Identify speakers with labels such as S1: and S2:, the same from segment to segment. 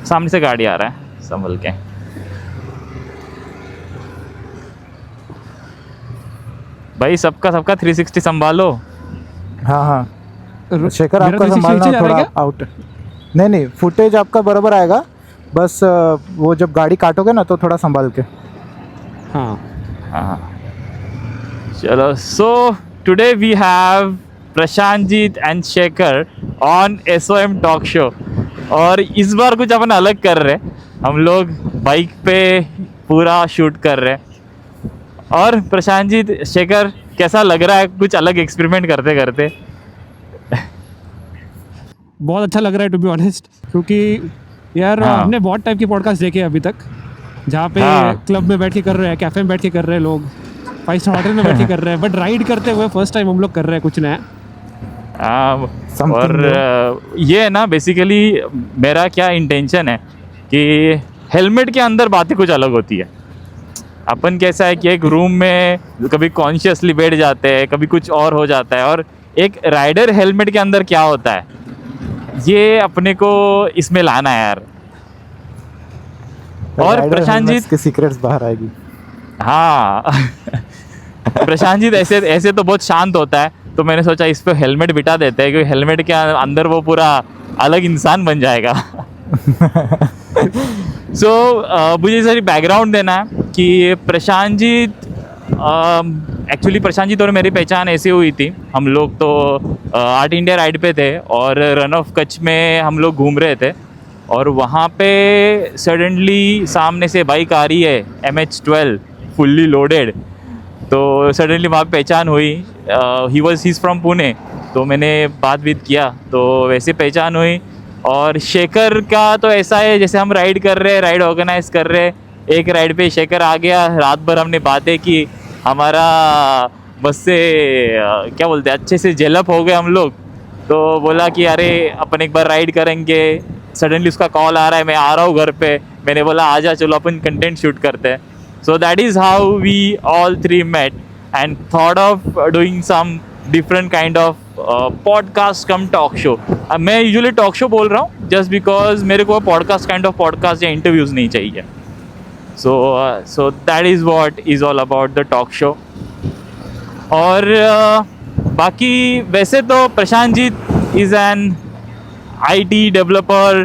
S1: सामने से गाड़ी आ रहा है, संभल के। भाई सबका 360 संभालो।
S2: हाँ हाँ शेखर,
S3: मेरा
S2: आपका
S3: 360
S2: संभालना
S3: जा रहा है
S2: थोड़ा
S3: क्या?
S2: आउट। नहीं फुटेज आपका बराबर आएगा, बस वो जब गाड़ी काटोगे ना तो थोड़ा संभाल के।
S3: हाँ
S1: हाँ चलो, so today we have Prashantjeet and Shekhar on SOM talk show. और इस बार कुछ अपन अलग कर रहे हैं, हम लोग बाइक पे पूरा शूट कर रहे हैं। और प्रशांतजीत, शेखर, कैसा लग रहा है कुछ अलग एक्सपेरिमेंट करते करते?
S3: बहुत अच्छा लग रहा है टू बी ऑनेस्ट, क्योंकि यार
S1: हाँ।
S3: हमने बहुत टाइप के पॉडकास्ट देखे हैं अभी तक, जहाँ पे
S1: हाँ।
S3: क्लब में बैठ के कर रहे हैं, कैफे में बैठ के कर रहे हैं लोग, 5 स्टार होटल में बैठ के कर रहे हैं, बट राइड करते हुए फर्स्ट टाइम हम लोग कर रहे हैं कुछ नया।
S2: Something
S1: और ये है ना, बेसिकली मेरा क्या इंटेंशन है कि हेलमेट के अंदर बातें कुछ अलग होती है। अपन कैसा है कि एक रूम में कभी कॉन्शियसली बैठ जाते हैं, कभी कुछ और हो जाता है, और एक राइडर हेलमेट के अंदर क्या होता है, ये अपने को इसमें लाना है यार। और
S2: राइडर
S1: प्रशांत जी,
S2: हेलमेट्स की सीक्रेट्स बाहर आएगी।
S1: हाँ प्रशांत जी ऐसे ऐसे तो बहुत शांत होता है, तो मैंने सोचा इस पे हेलमेट बिठा देते हैं, क्योंकि हेलमेट के अंदर वो पूरा अलग इंसान बन जाएगा। सो मुझे सारी बैकग्राउंड देना है कि प्रशांत जी, एक्चुअली प्रशांत जी और मेरी पहचान ऐसे हुई थी, हम लोग तो आर्ट इंडिया राइड पे थे और रन ऑफ कच्छ में हम लोग घूम रहे थे, और वहाँ पे सडनली सामने से बाइक आ रही है MH12 फुल्ली लोडेड। तो सडनली वहाँ पहचान हुई, ही फ्रॉम पुणे, तो मैंने बात किया तो वैसे पहचान हुई। और शेखर का तो ऐसा है, जैसे हम राइड कर रहे हैं, राइड ऑर्गेनाइज कर रहे हैं, एक राइड पे शेखर आ गया, रात भर हमने बातें की, हमारा बस से क्या बोलते हैं, अच्छे से जेलअप हो गए हम लोग। तो बोला कि अरे अपन एक बार राइड करेंगे। सडनली उसका कॉल आ रहा है, मैं आ रहा हूँ घर पे। मैंने बोला आजा, चलो अपन कंटेंट शूट करते हैं। So that is how we all three met and thought of doing some different kind of podcast cum talk show. मैं यूजुअली टॉक शो बोल रहा हूँ जस्ट बिकॉज मेरे को पॉडकास्ट काइंड ऑफ पॉडकास्ट या interviews नहीं चाहिए। So that is what is all about the talk show. और बाकी वैसे तो Prashant ji is an IT developer,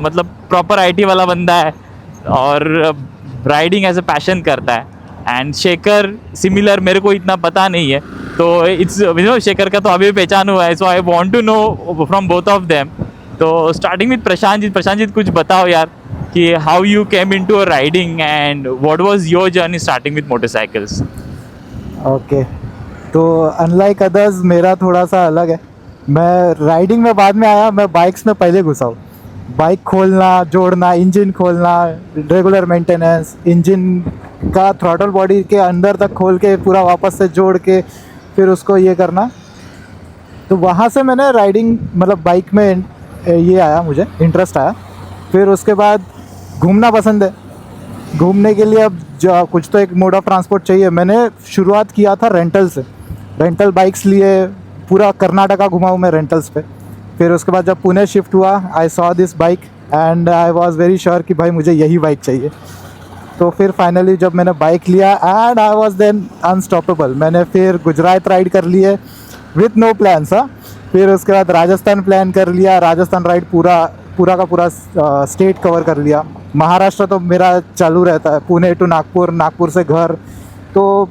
S1: मतलब प्रॉपर IT वाला बंदा है, और राइडिंग एज ए पैशन करता है। एंड शेखर सिमिलर, मेरे को इतना पता नहीं है, तो इट्स शेखर का तो अभी पहचान हुआ है, so I want to know from both of them. तो स्टार्टिंग विद प्रशांत जी कुछ बताओ यार कि how you came into riding and what was your journey starting with motorcycles.
S2: Okay, तो अनलाइक अदर्स मेरा थोड़ा सा अलग है। मैं राइडिंग में बाद में आया, मैं बाइक्स में पहले घुसा हूँ। बाइक खोलना, जोड़ना, इंजन खोलना, रेगुलर मेंटेनेंस, इंजन का थ्रॉटल बॉडी के अंदर तक खोल के पूरा वापस से जोड़ के फिर उसको ये करना। तो वहाँ से मैंने राइडिंग मतलब बाइक में ये आया, मुझे इंटरेस्ट आया। फिर उसके बाद घूमना पसंद है। घूमने के लिए अब जो कुछ तो एक मोड ऑफ ट्रांसपोर्ट चाहिए। मैंने शुरुआत किया था रेंटल से, रेंटल बाइक्स लिए पूरा कर्नाटका घुमा हूँ मैं रेंटल्स पे। फिर उसके बाद जब पुणे शिफ्ट हुआ, I saw this bike and I was very sure कि भाई मुझे यही बाइक चाहिए। तो फिर फाइनली जब मैंने बाइक लिया and I was then unstoppable. मैंने फिर गुजरात राइड कर लिए विथ नो प्लान्स। फिर उसके बाद राजस्थान प्लान कर लिया, राजस्थान राइड पूरा का पूरा स्टेट कवर कर लिया। महाराष्ट्र तो मेरा चालू रहता है, पुणे टू नागपुर, नागपुर से घर। तो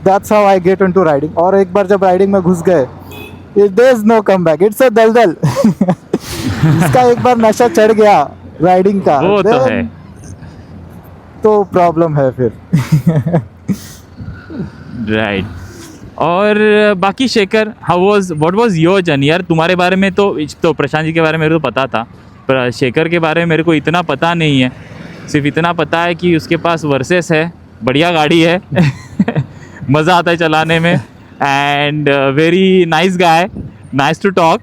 S2: that's how I get into riding. और एक बार जब राइडिंग में घुस गए, there is no come back, it's a दलदल। इसका एक बार नशा चढ़ गया राइडिंग का,
S1: वो तो है,
S2: तो प्रॉब्लम है फिर।
S1: राइट। और बाकी Shekhar, what was your journey यार? तुम्हारे बारे में तो प्रशांत जी के बारे में मेरे को पता था, पर शेखर के बारे में मेरे को इतना पता नहीं है। सिर्फ इतना पता है कि उसके पास वर्सेस है, बढ़िया गाड़ी है, मज़ा आता है चलाने में, and very nice guy, nice to talk,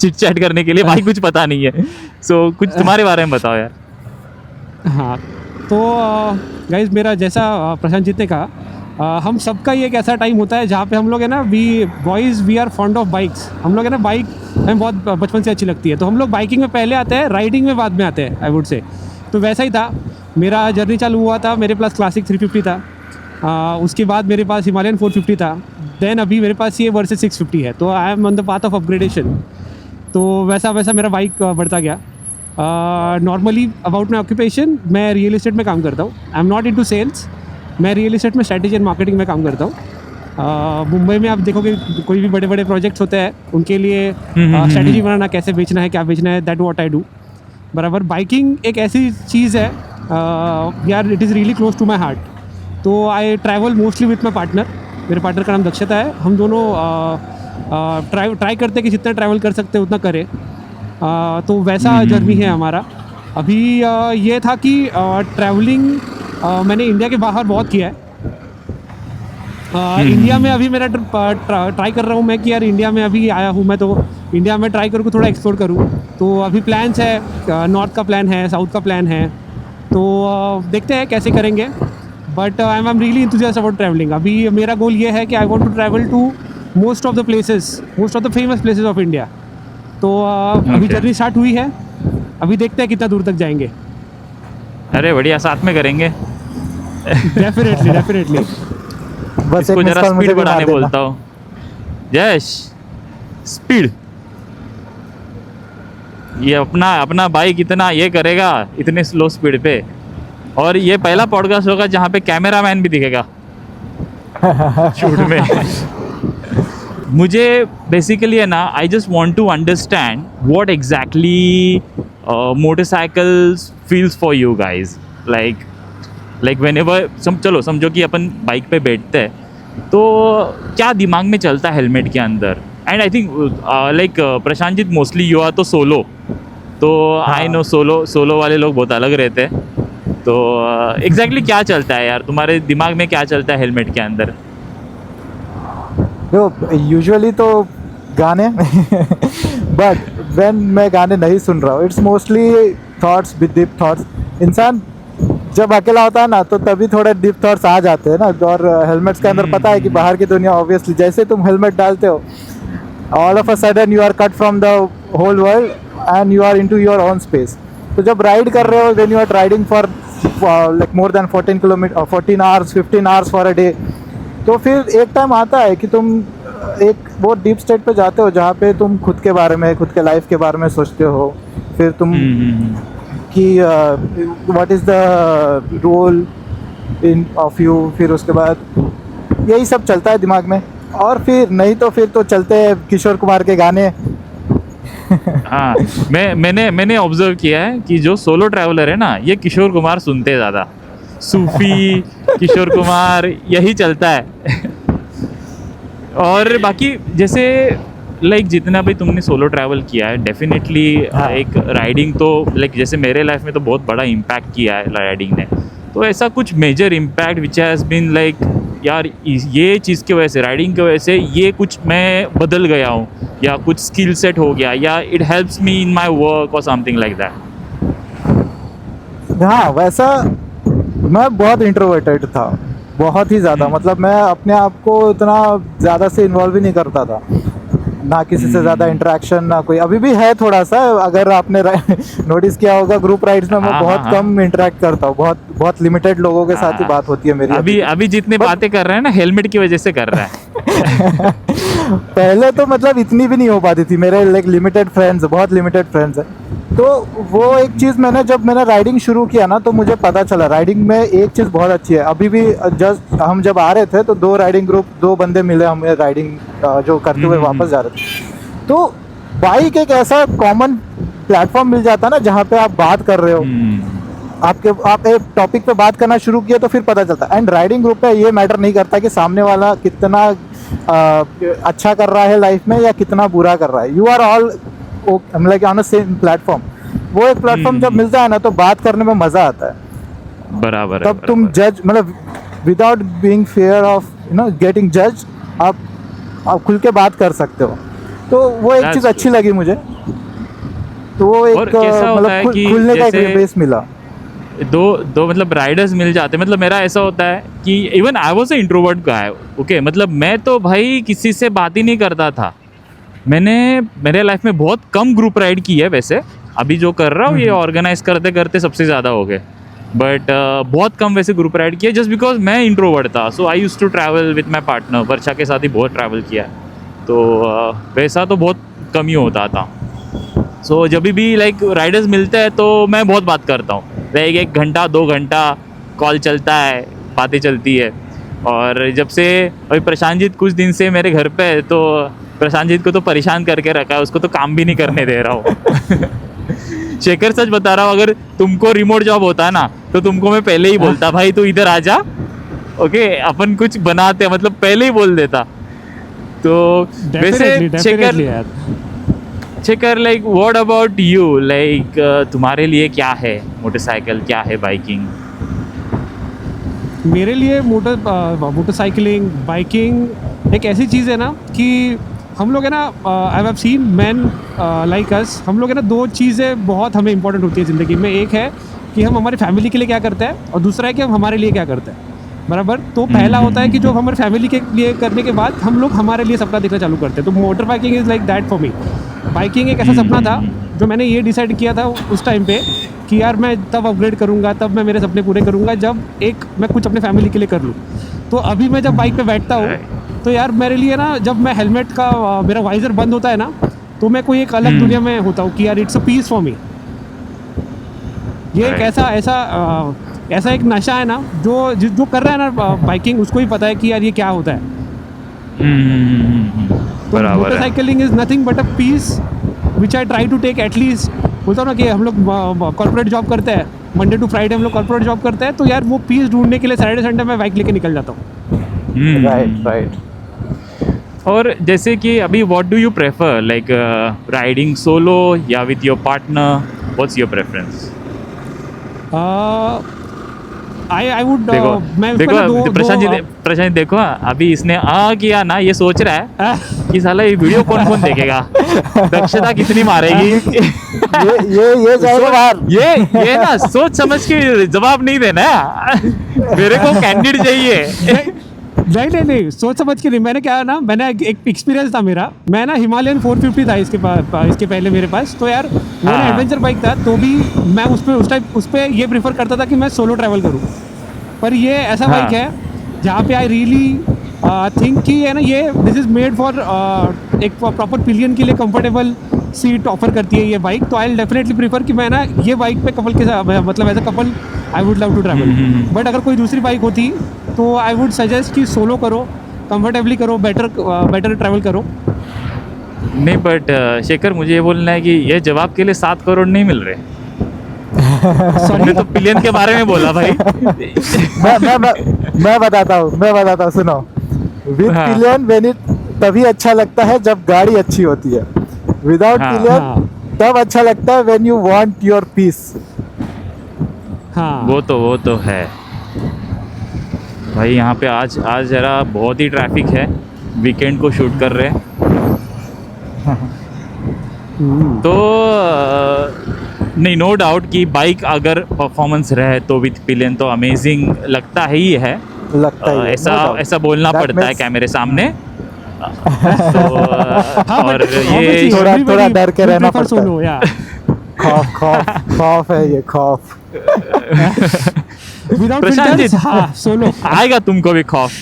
S1: chit chat करने के लिए। भाई कुछ पता नहीं है, सो कुछ तुम्हारे बारे में बताओ यार।
S3: हाँ, तो गाइज मेरा जैसा प्रशांत जी ने कहा, हम सबका ये एक ऐसा टाइम होता है जहाँ पे हम लोग है ना, we boys we are fond of bikes. हम लोग है ना बाइक हमें बहुत बचपन से अच्छी लगती है। तो हम लोग बाइकिंग में पहले आते हैं, राइडिंग में बाद में आते हैं, आई वुड से। तो वैसा ही था, मेरा जर्नी चालू हुआ था, मेरे पास क्लासिक 350 था, उसके बाद मेरे पास हिमालयन 450 था, देन अभी मेरे पास ये वर्सेस 650 है। तो I am on the path of upgradation. तो वैसा वैसा मेरा बाइक बढ़ता गया। नॉर्मली अबाउट माई ऑक्यूपेशन, मैं रियल इस्टेट में काम करता हूँ। I am not into sales, मैं रियल इस्टेट में स्ट्रैटेजी एंड मार्केटिंग में काम करता हूँ। मुंबई में आप देखोगे कोई भी बड़े बड़े प्रोजेक्ट्स होते हैं, उनके लिए स्ट्रैटेजी बनाना, कैसे बेचना है, क्या बेचना है, दैट व्हाट आई डू। बराबर बाइकिंग एक ऐसी चीज़ है यार, it is really close to my heart. तो I travel mostly with my partner. मेरे पार्टनर का नाम दक्षता है। हम दोनों ट्राई करते हैं कि जितना ट्रैवल कर सकते हैं उतना करें। तो वैसा जर्नी है हमारा। अभी ये था कि ट्रैवलिंग मैंने इंडिया के बाहर बहुत किया है। इंडिया में अभी मेरा ट्राई कर रहा हूँ मैं कि यार इंडिया में अभी आया हूँ मैं, तो इंडिया में ट्राई करूँ, थोड़ा एक्सप्लोर करूँ। तो अभी प्लान्स है, नॉर्थ का प्लान है, साउथ का प्लान है, तो देखते हैं कैसे करेंगे। But I am really enthusiast about travelling. अभी मेरा गोल ये है कि I want to travel to most of the famous places of India. तो अभी जर्नी स्टार्ट हुई है, अभी देखते हैं कितना दूर तक जाएंगे।
S1: अरे बढ़िया, साथ में करेंगे।
S3: डेफिनेटली।
S2: बस
S1: इसको
S2: एक
S1: जरा
S2: मिस कॉल मुझे
S1: स्पीड
S2: भी मार
S1: बढ़ाने
S2: देना।
S1: बोलता हूँ। यश, स्पीड। ये अपना बाइक इतना ये करेगा, इतने स्लो स्पीड पे। और ये पहला पॉडकास्ट होगा जहाँ पे कैमरामैन भी दिखेगा शूट में। मुझे बेसिकली है ना, I just want to understand what exactly motorcycles feels for you guys. Like whenever चलो समझो कि अपन बाइक पे बैठते हैं, तो क्या दिमाग में चलता है हेलमेट के अंदर। And I think like Prashant ji mostly you are तो सोलो, तो आई नो सोलो वाले लोग बहुत अलग रहते हैं। तो एग्जैक्टली क्या चलता है यार तुम्हारे दिमाग में, क्या चलता है हेलमेट के अंदर?
S2: यूजुअली तो गाने बट व्हेन मैं गाने नहीं सुन रहा हूँ, it's mostly thoughts, deep thoughts. इंसान जब अकेला होता है ना, तो तभी थोड़े डीप थॉट्स आ जाते हैं ना। और हेलमेट्स के अंदर पता है कि बाहर की दुनिया, ऑब्वियसली जैसे तुम हेलमेट डालते हो, all of a sudden you are cut from the whole world and you are into your own space. तो जब राइड कर रहे हो, when you are riding for like more than 14 hours 15 hours for a day, तो फिर एक time आता है कि तुम एक बहुत डीप स्टेट पे जाते हो, जहाँ पे तुम खुद के बारे में, खुद के लाइफ के बारे में सोचते हो। फिर तुम कि what is the role in of you, फिर उसके बाद यही सब चलता है दिमाग में। और फिर नहीं तो फिर तो चलते हैं किशोर कुमार के गाने।
S1: हाँ, मैंने ऑब्जर्व किया है कि जो सोलो ट्रैवलर है ना, ये किशोर कुमार सुनते हैं ज़्यादा। सूफी, किशोर कुमार, यही चलता है। और बाकी जैसे लाइक जितना भी तुमने सोलो ट्रैवल किया है, डेफिनेटली एक राइडिंग तो लाइक जैसे मेरे लाइफ में तो बहुत बड़ा इम्पैक्ट किया है राइडिंग ने। तो ऐसा कुछ major impact which has been like यार ये चीज़ की वजह से, राइडिंग की वजह से ये कुछ मैं बदल गया हूँ, या कुछ स्किल सेट हो गया, या it helps me in my work और समथिंग लाइक दैट?
S2: हाँ, वैसा मैं बहुत इंट्रोवर्टेड था, बहुत ही ज़्यादा। मतलब मैं अपने आप को इतना ज़्यादा से इन्वॉल्व ही नहीं करता था, ना किसी से ज़्यादा इंटरेक्शन, ना कोई। अभी भी है थोड़ा सा, अगर आपने नोटिस किया होगा, ग्रुप राइड्स में मैं बहुत कम इंटरेक्ट करता हूँ, बहुत लिमिटेड लोगों के साथ ही बात होती है मेरी।
S1: अभी जितनी बातें कर रहे हैं ना, हेलमेट की वजह से कर रहा है।
S2: पहले तो मतलब इतनी भी नहीं हो पाती थी, मेरे लाइक लिमिटेड फ्रेंड्स, बहुत लिमिटेड फ्रेंड्स हैं। तो वो एक चीज़ जब मैंने राइडिंग शुरू किया ना, तो मुझे पता चला राइडिंग में एक चीज़ बहुत अच्छी है। अभी भी जस्ट हम जब आ रहे थे, तो दो बंदे मिले हमें राइडिंग जो करते हुए वापस जा रहे थे। तो बाइक एक ऐसा कॉमन प्लेटफॉर्म मिल जाता है ना, जहाँ पे आप बात कर रहे हो, आप एक टॉपिक पे बात करना शुरू किया, तो फिर पता चलता। एंड राइडिंग ग्रुप पे ये मैटर नहीं करता कि सामने वाला कितना अच्छा कर रहा है लाइफ में या कितना बुरा कर रहा है। You are all like on a same platform. वो एक प्लेटफॉर्म जब मिलता है ना, तो बात करने में मजा आता है।
S1: बराबर।
S2: तब तुम जज, मतलब without being fear of getting जज, आप खुल के बात कर सकते हो। तो वो एक चीज़ अच्छी लगी मुझे। तो वो एक मतलब खुलने का एक बेस मिला।
S1: दो मतलब राइडर्स मिल जाते, मतलब मेरा ऐसा होता है कि even I was a introvert guy, okay, मतलब मैं तो भाई किसी से बात ही नहीं करता था, मैंने मेरे लाइफ में बहुत कम ग्रुप राइड की है वैसे, अभी जो कर रहा हूँ ये ऑर्गेनाइज करते करते सबसे ज़्यादा हो गए, बट बहुत कम वैसे ग्रुप राइड किया, जस्ट बिकॉज मैं इंट्रोवर्ट था। So I use to travel with my partner, Varsha के साथ ही बहुत ट्रैवल किया है, तो वैसा तो बहुत कम ही होता था। सो जब भी लाइक राइडर्स मिलते हैं तो मैं बहुत बात करता हूँ, लाइक 1 घंटा 2 घंटा कॉल चलता है, बातें चलती है। और जब से अभी प्रशांत कुछ दिन से मेरे घर पे है, तो प्रशांत को तो परेशान करके रखा है, उसको तो काम भी नहीं करने दे रहा हूँ। शेखर सच बता रहा हूँ, अगर तुमको रिमोट जॉब होता ना तो तुमको मैं पहले ही बोलता, भाई तू इधर आ जा, ओके अपन कुछ बनाते, मतलब पहले ही बोल देता। तो वैसे Shekhar like what about you, like तुम्हारे लिए क्या है मोटरसाइकिल, क्या है बाइकिंग?
S3: मेरे लिए मोटरसाइकिलिंग, बाइकिंग एक ऐसी चीज़ है ना कि हम लोग है ना, I have seen man like us, हम लोग है ना 2 चीज़ें बहुत हमें इंपॉर्टेंट होती है ज़िंदगी में। एक है कि हम हमारी फैमिली के लिए क्या करते हैं, और दूसरा है कि हम हमारे लिए क्या करते हैं, बराबर। तो पहला होता है कि जो हमारे फैमिली के लिए करने के बाद हम लोग हमारे लिए सपना देखना चालू करते हैं। तो motor biking is like that for me. Biking एक ऐसा सपना था जो मैंने ये डिसाइड किया था उस टाइम पे कि यार मैं तब अपग्रेड करूँगा, तब मैं मेरे सपने पूरे करूँगा जब मैं कुछ अपने फैमिली के लिए कर लूँ। तो अभी मैं जब बाइक पे बैठता हूँ तो यार मेरे लिए ना, जब मैं हेलमेट का मेरा वाइज़र बंद होता है ना, तो मैं कोई एक अलग दुनिया में होता हूँ कि यार it's a peace for me. ये एक ऐसा एक नशा है ना, जो कर रहा है ना बाइकिंग, उसको ही पता है कि यार ये क्या होता है। तो motorcycling is nothing but a peace which I try to take at least. बोलता हूँ ना कि हम लोग कॉर्पोरेट जॉब करते हैं, मंडे टू फ्राइडे हम लोग कॉर्पोरेट जॉब करते हैं, तो यार वो पीस ढूंढने के लिए सैटरडे संडे में बाइक लेके निकल जाता हूँ।
S2: राइट।
S1: और जैसे कि अभी what do you prefer, like riding solo या with your partner, what's your preference?
S3: I would
S1: देखो प्रशांत देखो, अभी इसने किया ना, ये सोच रहा है कि साला ये वीडियो कौन कौन देखेगा, दक्षता कितनी मारेगी।
S2: ये जाएगा बाहर।
S1: ये ना सोच समझ के जवाब नहीं देना, मेरे को कैंडिडेट चाहिए।
S3: नहीं, सोच समझ के नहीं। मैंने क्या ना, मैंने एक एक्सपीरियंस था मेरा, मैं ना हिमालयन 450 था इसके पहले मेरे पास। तो यार वो ना एडवेंचर बाइक था, तो भी मैं उस पे ये प्रेफर करता था कि मैं सोलो ट्रैवल करूँ। पर ये ऐसा बाइक है जहाँ पे आई रियली थिंक कि है ना, ये दिस इज़ मेड फॉर एक प्रॉपर पिलियन के लिए कंफर्टेबल सीट ऑफर करती है ये बाइक। तो आई विल डेफिनेटली प्रीफर कि मैं ना ये बाइक पे कपल के साथ, मतलब as a couple I would love to travel. But अगर कोई दूसरी बाइक होती तो आई वुड सजेस्ट कि सोलो करो, कंफर्टेबली करो, बेटर ट्रैवल करो।
S1: नहीं बट शेखर, मुझे ये बोलना है कि ये जवाब के लिए 7 करोड़ नहीं मिल रहे।
S3: सॉरी,
S1: तो पिलियन के बारे में बोला भाई।
S2: मैं बताता हूँ सुनो। विद पिलियन व्हेन इट तभी अच्छा लगता है जब गाड़ी अच्छी होती है। विदाउट पिलियन तब अच्छा लगता है when you want your peace.
S3: हाँ,
S1: वो तो है भाई। यहाँ पे आज जरा बहुत ही ट्रैफिक है, वीकेंड को शूट कर रहे हैं। तो नहीं, नो डाउट कि बाइक अगर परफॉर्मेंस रहे तो विथ पिलियन तो अमेजिंग लगता ही है।
S2: लगता ही है,
S1: ऐसा बोलना
S2: That
S1: पड़ता है
S2: means-
S1: कैमरे सामने। तो और ये
S2: थोड़ा डर के रहना पड़ता है।
S3: सोलो या
S2: खौफ है, ये खौफ।
S3: विदाउट
S1: प्रशांत जी,
S3: सोलो
S1: आएगा तुमको भी खौफ।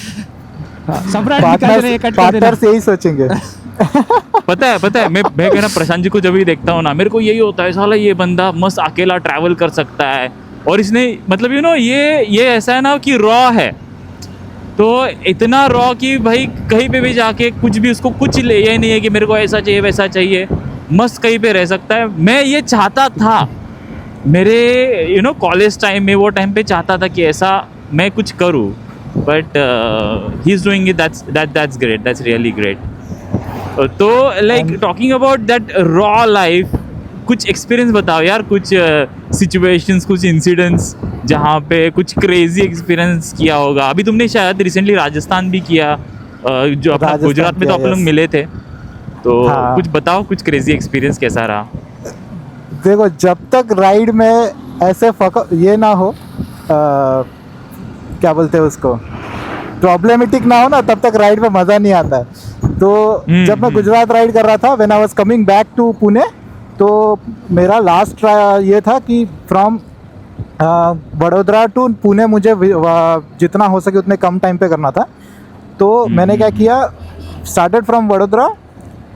S2: पार्टनर से यही सोचेंगे।
S1: पता है मैं कहना प्रशांत जी को जब भी देखता हूँ ना, मेरे को यही होता है, साला ये बंदा मस्त अकेला ट्रैवल कर सकता है। और इसने मतलब ये ऐसा है ना कि रॉ है, तो इतना रॉ कि भाई कहीं पे भी जाके कुछ भी उसको कुछ ये नहीं है कि मेरे को ऐसा चाहिए वैसा चाहिए, मस्त कहीं पे रह सकता है। मैं ये चाहता था मेरे कॉलेज टाइम में, वो टाइम पे चाहता था कि ऐसा मैं कुछ करूँ, but he is doing it. That's great, that's really great. तो like talking about that raw life, कुछ एक्सपीरियंस बताओ यार, कुछ सिचुएशंस, कुछ इंसिडेंट्स जहाँ पे कुछ क्रेजी एक्सपीरियंस किया होगा। अभी तुमने शायद रिसेंटली राजस्थान भी किया, जो अपना गुजरात में तो आप लोग मिले थे, तो कुछ बताओ, कुछ क्रेजी एक्सपीरियंस कैसा रहा?
S2: देखो, जब तक राइड में ऐसे ये ना हो, क्या बोलते हैं उसको, प्रॉब्लमेटिक ना हो ना तब तक राइड में मज़ा नहीं आता है। तो जब मैं गुजरात राइड कर रहा था, when I was coming back to Pune, तो मेरा लास्ट ये था कि फ्रॉम वडोदरा टू पुणे मुझे जितना हो सके उतने कम टाइम पे करना था। तो मैंने क्या किया, started from Vadodara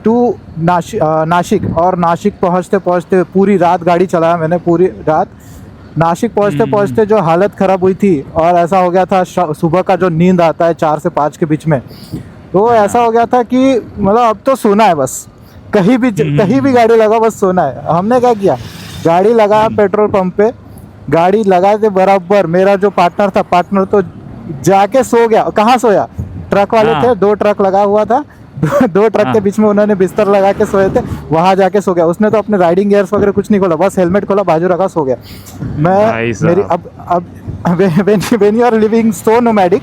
S2: to Nashik, और नासिक पहुँचते पहुँचते पूरी रात गाड़ी चलाया मैंने, पूरी रात। नासिक पहुँचते पहुँचते जो हालत ख़राब हुई थी, और ऐसा हो गया था सुबह का जो नींद आता है 4 से 5 के बीच में, तो ऐसा हो गया था कि मतलब अब तो सोना है बस, कहीं भी गाड़ी लगा बस सोना है। हमने क्या किया, गाड़ी लगा पेट्रोल पंप पे, गाड़ी लगाते बराबर मेरा जो पार्टनर तो जाके सो गया। कहाँ सोया, ट्रक वाले थे, 2 ट्रक लगा हुआ था, 2 ट्रक के बीच में उन्होंने बिस्तर लगा के सोए थे, वहाँ जाके सो गया। उसने तो अपने राइडिंग गियर्स वगैरह कुछ नहीं खोला, बस हेलमेट खोला, बाजू रखा, सो गया। मेरी अब when you are living so nomadic,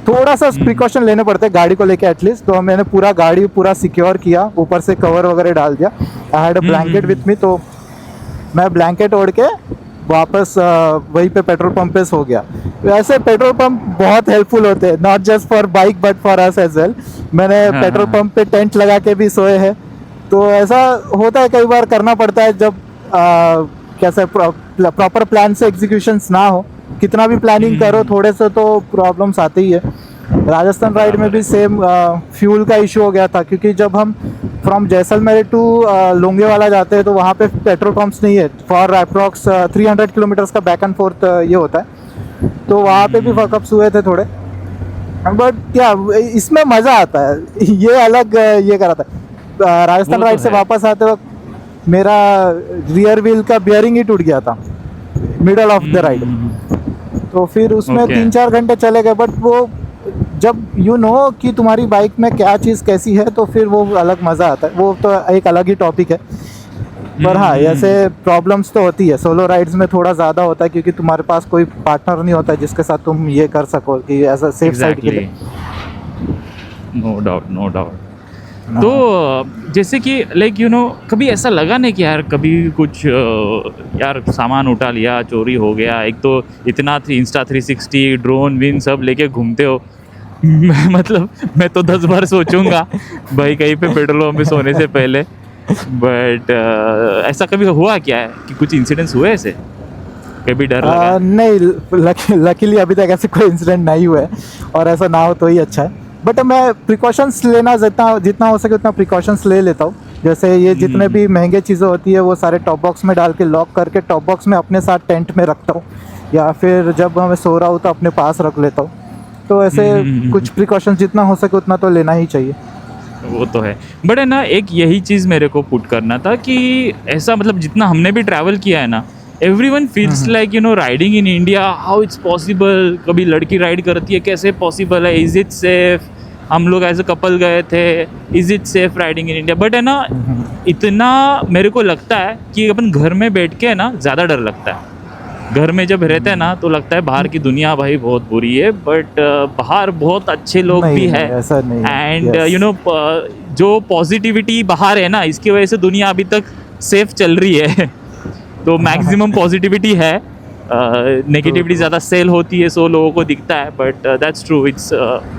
S2: थोड़ा सा प्रिकॉशन लेने पड़ते हैं गाड़ी को लेके एटलीस्ट। तो मैंने पूरा गाड़ी पूरा सिक्योर किया, ऊपर से कवर वगैरह डाल दिया। I had a blanket with me, तो मैं ब्लैंकेट ओढ़ के वापस वहीं पे पेट्रोल पंप पे सो गया। वैसे पेट्रोल पंप बहुत हेल्पफुल होते हैं, not just for bike but for us as well. मैंने पेट्रोल पंप पे टेंट लगा के भी सोए हैं। तो ऐसा होता है, कई बार करना पड़ता है जब कैसे प्रॉपर प्लान से एग्जीक्यूशंस ना हो। कितना भी प्लानिंग करो, थोड़े से तो प्रॉब्लम्स आती ही है। राजस्थान राइड में भी सेम फ्यूल का इशू हो गया था, क्योंकि जब हम फ्रॉम जैसलमेर टू लोंगेवाला जाते हैं तो वहाँ पे पेट्रोल पंप्स नहीं है। फॉर अप्रॉक्स 300 किलोमीटर्स का बैक एंड फोर्थ ये होता है, तो वहाँ पे भी फकअप्स हुए थे थोड़े। बट क्या इसमें मज़ा आता है, ये अलग ये करा था। राजस्थान राइड से वापस आते वक्त मेरा रियर व्हील का बियरिंग ही टूट गया था मिडल ऑफ द राइड। तो फिर उसमें 3-4 घंटे चले गए। बट वो जब यू नो कि तुम्हारी बाइक में क्या चीज़ कैसी है, तो फिर वो अलग मज़ा आता है। वो तो एक अलग ही टॉपिक है। पर हाँ, ऐसे प्रॉब्लम्स तो होती है। सोलो राइड्स में थोड़ा ज़्यादा होता है, क्योंकि तुम्हारे पास कोई पार्टनर नहीं होता है जिसके साथ तुम ये कर सको कि ऐसा सेफ साइड के लिए।
S1: No doubt. तो जैसे कि लाइक कभी ऐसा लगा नहीं कि यार कभी कुछ यार सामान उठा लिया, चोरी हो गया? एक तो इतना इंस्टा 360 ड्रोन विन सब लेके घूमते हो। मतलब मैं तो 10 बार सोचूंगा भाई कहीं पे पेट्रोल पंप पे सोने से पहले। बट ऐसा कभी हुआ क्या है कि कुछ इंसिडेंट्स हुए ऐसे, कभी डर लगा?
S2: नहीं, लकीली अभी तक ऐसे कोई इंसिडेंट नहीं हुआ है, और ऐसा ना हो तो ही अच्छा है। बट मैं प्रिकॉशंस लेना जितना हो सके उतना प्रिकॉशंस ले लेता हूँ। जैसे ये जितने भी महंगे चीज़ें होती है वो सारे टॉप बॉक्स में डाल के लॉक करके टॉप बॉक्स में अपने साथ टेंट में रखता हूँ, या फिर जब मैं सो रहा हूँ तो अपने पास रख लेता हूँ। तो ऐसे कुछ प्रिकॉशंस जितना हो सके उतना तो लेना ही चाहिए।
S1: वो तो है। बट है ना, एक यही चीज़ मेरे को पुट करना था कि ऐसा मतलब जितना हमने भी ट्रैवल किया है ना, everyone feels like riding in India, how it's possible. कभी लड़की राइड करती है, कैसे पॉसिबल है, इज इट सेफ? हम लोग एज अ कपल गए थे, is it safe riding in India? But है ना, इतना मेरे को लगता है कि अपन घर में बैठ के है ना ज़्यादा डर लगता है। घर में जब रहते हैं ना तो लगता है बाहर की दुनिया भाई बहुत बुरी है, बट बाहर बहुत अच्छे लोग भी है। एंड जो पॉजिटिविटी बाहर है ना, इसकी वजह से दुनिया अभी तक सेफ चल रही है। तो मैक्सिमम पॉजिटिविटी है, नेगेटिविटी ज़्यादा सेल होती है, सो लोगों को दिखता है। But that's true, it's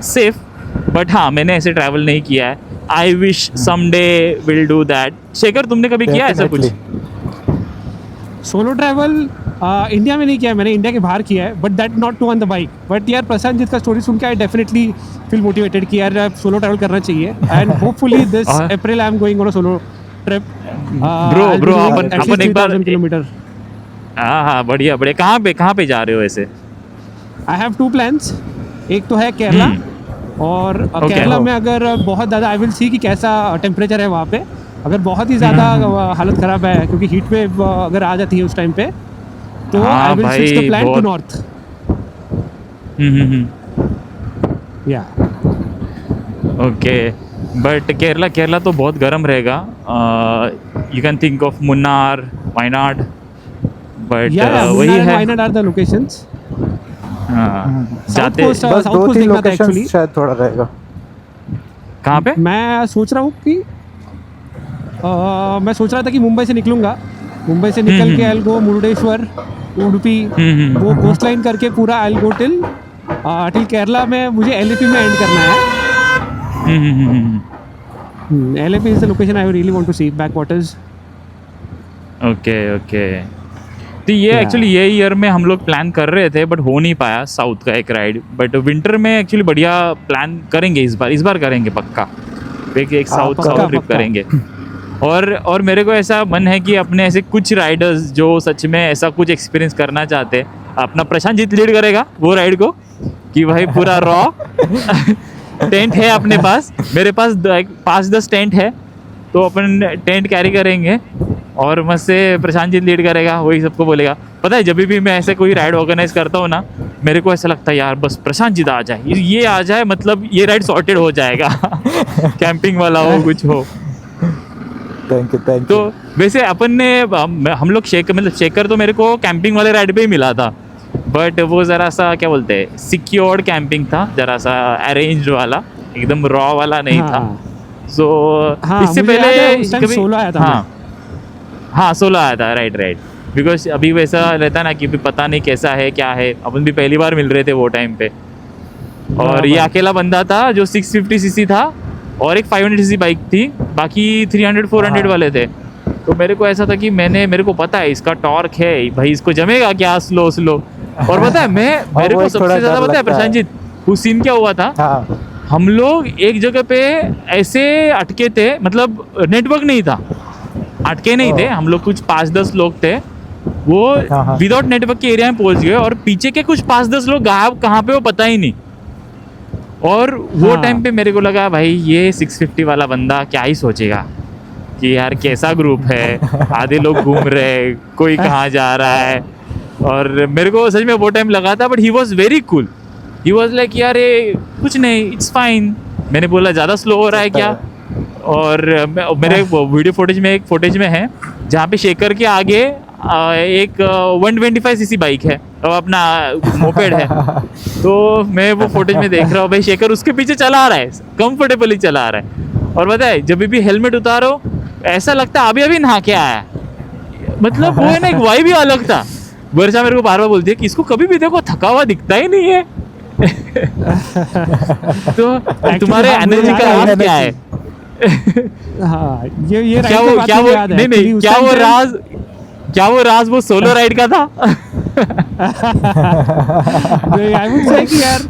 S1: safe. But हाँ, मैंने ऐसे ट्रैवल नहीं किया है। I wish someday will do that. Shekhar, तुमने कभी किया ऐसा कुछ?
S3: सोलो ट्रैवल इंडिया में नहीं किया है मैंने, इंडिया के बाहर किया है, but that not too on the bike. But यार प्रशांत जी का स्टोरी सुन के आई डेफिनेटली फील मोटिवेटेड कि यार सोलो ट्रैवल करना चाहिए। And hopefully this April I am going on a solo trip.
S1: Bro अपन एक बार
S3: किलोमीटर।
S1: हाँ, बढ़िया। कहाँ पे जा रहे हो ऐसे?
S3: I have 2 plans. एक तो है केरला, और केरला में अगर बहुत ज़्यादा आई विल सी कि कैसा टेम्परेचर है वहाँ पे। अगर बहुत ही ज़्यादा हालत ख़राब है, क्योंकि हीट वेव अगर आ जाती है उस टाइम पे, तो I will switch the plan to north. या
S1: ओके। बट केरला तो बहुत गर्म रहेगा। You can think of Munnar, Wayanad. But वही है,
S3: वायनाड आर द लोकेशंस।
S1: जाते
S2: बस 2-3 लोकेशन शायद थोड़ा रहेगा।
S1: कहाँ पे?
S3: मैं सोच रहा हूँ कि मैं सोच रहा था कि मुंबई से निकलूँगा। मुंबई से निकल के I will go Murudeshwar, Udupi, वो कोस्ट लाइन करके पूरा I will go till till Kerala में मुझे एलएपी में एंड करना है. LAP is the location I really want to see. Backwaters.
S1: Okay okay. तो ये
S3: Yeah.
S1: एक्चुअली ये ईयर में हम लोग प्लान कर रहे थे बट हो नहीं पाया साउथ का एक राइड. बट विंटर में एक्चुअली बढ़िया प्लान करेंगे इस बार करेंगे पक्का. एक साउथ
S2: पक्का,
S1: ट्रिप
S3: पक्का.
S1: करेंगे. और मेरे को ऐसा मन है कि अपने ऐसे कुछ राइडर्स जो सच में ऐसा कुछ एक्सपीरियंस करना चाहते हैं, अपना प्रशांत जीत लीड करेगा वो राइड को कि भाई पूरा रॉ टेंट है अपने पास. मेरे पास 5-10 टेंट है तो अपन टेंट कैरी करेंगे और मस्त से प्रशांत जीत लीड करेगा. वही सबको बोलेगा. पता है जब भी मैं ऐसे कोई राइड ऑर्गेनाइज करता हूँ ना, मेरे को ऐसा लगता है यार बस प्रशांत जीत आ जाए, ये आ जाए, मतलब ये राइड सॉर्टेड हो जाएगा. कैंपिंग वाला हो कुछ हो.
S2: थैंक यू
S1: तो वैसे अपन ने हम लोग शेकर तो मेरे को कैंपिंग वाले राइड पे ही मिला था. बट वो ज़रा सा क्या बोलते हैं सिक्योर्ड कैंपिंग था, ज़रा सा अरेंज्ड वाला, एकदम रॉ वाला नहीं था. सो
S3: हाँ,
S1: इससे
S3: मुझे याद है,
S1: पहले
S3: उस time solo आया था.
S1: हाँ 16 आया था. राइट. बिकॉज अभी वैसा रहता ना कि भी पता नहीं कैसा है क्या है. अपन भी पहली बार मिल रहे थे वो टाइम पे. और ये अकेला बंदा था जो 650 सीसी था और एक 500 सीसी बाइक थी, बाकी 300-400 वाले थे. तो मेरे को ऐसा था कि मेरे को पता है इसका टॉर्क है भाई, इसको जमेगा क्या स्लो. और पता है मेरे को सबसे ज़्यादा पता है प्रशांत जी उस सीन क्या हुआ था.
S2: हाँ
S1: हम लोग एक जगह पे ऐसे अटके थे, मतलब नेटवर्क नहीं था, अटके नहीं थे हम लोग. कुछ 5-10 लोग थे वो
S2: हाँ.
S1: विदाउट नेटवर्क के एरिया में पहुंच गए और पीछे के कुछ 5-10 लोग गायब कहाँ पे वो पता ही नहीं. और वो
S3: हाँ.
S1: टाइम पे मेरे को लगा भाई ये 650 वाला बंदा क्या ही सोचेगा कि यार कैसा ग्रुप है, आधे लोग घूम रहे हैं, कोई कहाँ जा रहा है. और मेरे को सच में वो टाइम लगा था. But he was very cool. He was like यार ये कुछ नहीं, इट्स फाइन. मैंने बोला ज़्यादा स्लो हो रहा है क्या. और मेरे वीडियो फुटेज में है जहाँ पे शेकर के आगे एक 125 सीसी बाइक है और अपना मोपेड है. तो मैं वो फुटेज में देख रहा हूँ भाई शेकर उसके पीछे चला रहा है, कंफर्टेबली चला रहा है. और पता है जब भी हेलमेट उतारो ऐसा लगता है अभी नहा के आया. मतलब वो है ना एक वाइब ही अलग था. वर्षा मेरे को बार बार बोलती है कि इसको कभी भी देखो थका हुआ दिखता ही नहीं है. तो तुम्हारे एनर्जी का राज क्या है.
S3: हाँ ये
S1: क्या वो नहीं क्या वो राज वो सोलो राइड का था.
S3: आई वुड से कि यार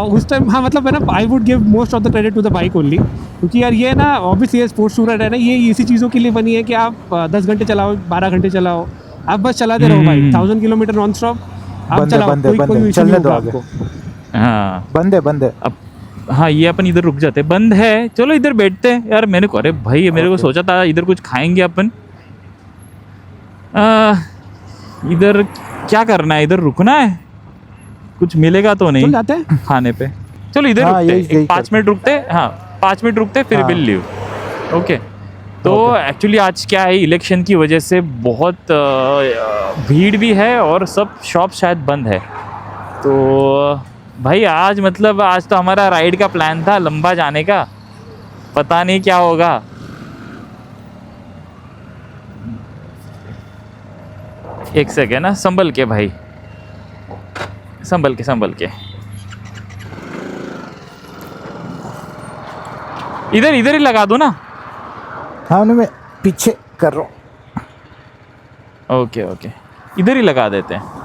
S3: उस टाइम हाँ मतलब है ना I would give most of the credit to the bike only. क्योंकि यार ये ना ऑब्वियसली ये स्पोर्ट्स टूर है ना, ये इसी चीज़ों के लिए बनी है कि आप 10 घंटे चलाओ, 12 घंटे चलाओ, आप बस चलाते रहो भाई. 1000 किलोमीटर नॉन स्टॉप आप चलाओ, कोई इशू नहीं होगा आपको.
S1: हाँ
S2: बंदे
S1: अब हाँ ये अपन इधर रुक जाते. बंद है, चलो इधर बैठते हैं यार. मैंने को अरे भाई मेरे को सोचा था इधर कुछ खाएंगे अपन. इधर क्या करना है, इधर रुकना है, कुछ मिलेगा तो
S3: चल
S1: नहीं
S3: जाते हैं.
S1: खाने पे. चलो इधर
S2: हाँ,
S1: रुकते
S2: यही
S1: 5 मिनट रुकते. हाँ 5 मिनट रुकते फिर
S2: हाँ.
S1: Will leave. ओके. तो एक्चुअली आज क्या है इलेक्शन की वजह से बहुत भीड़ भी है और सब शॉप शायद बंद है. तो भाई आज तो हमारा राइड का प्लान था लंबा जाने का, पता नहीं क्या होगा. एक सेकेंड ना, संभल के भाई, संभल के इधर ही लगा दो ना.
S2: हाँ उन्हें मैं पीछे कर रहा हूँ.
S1: ओके इधर ही लगा देते हैं.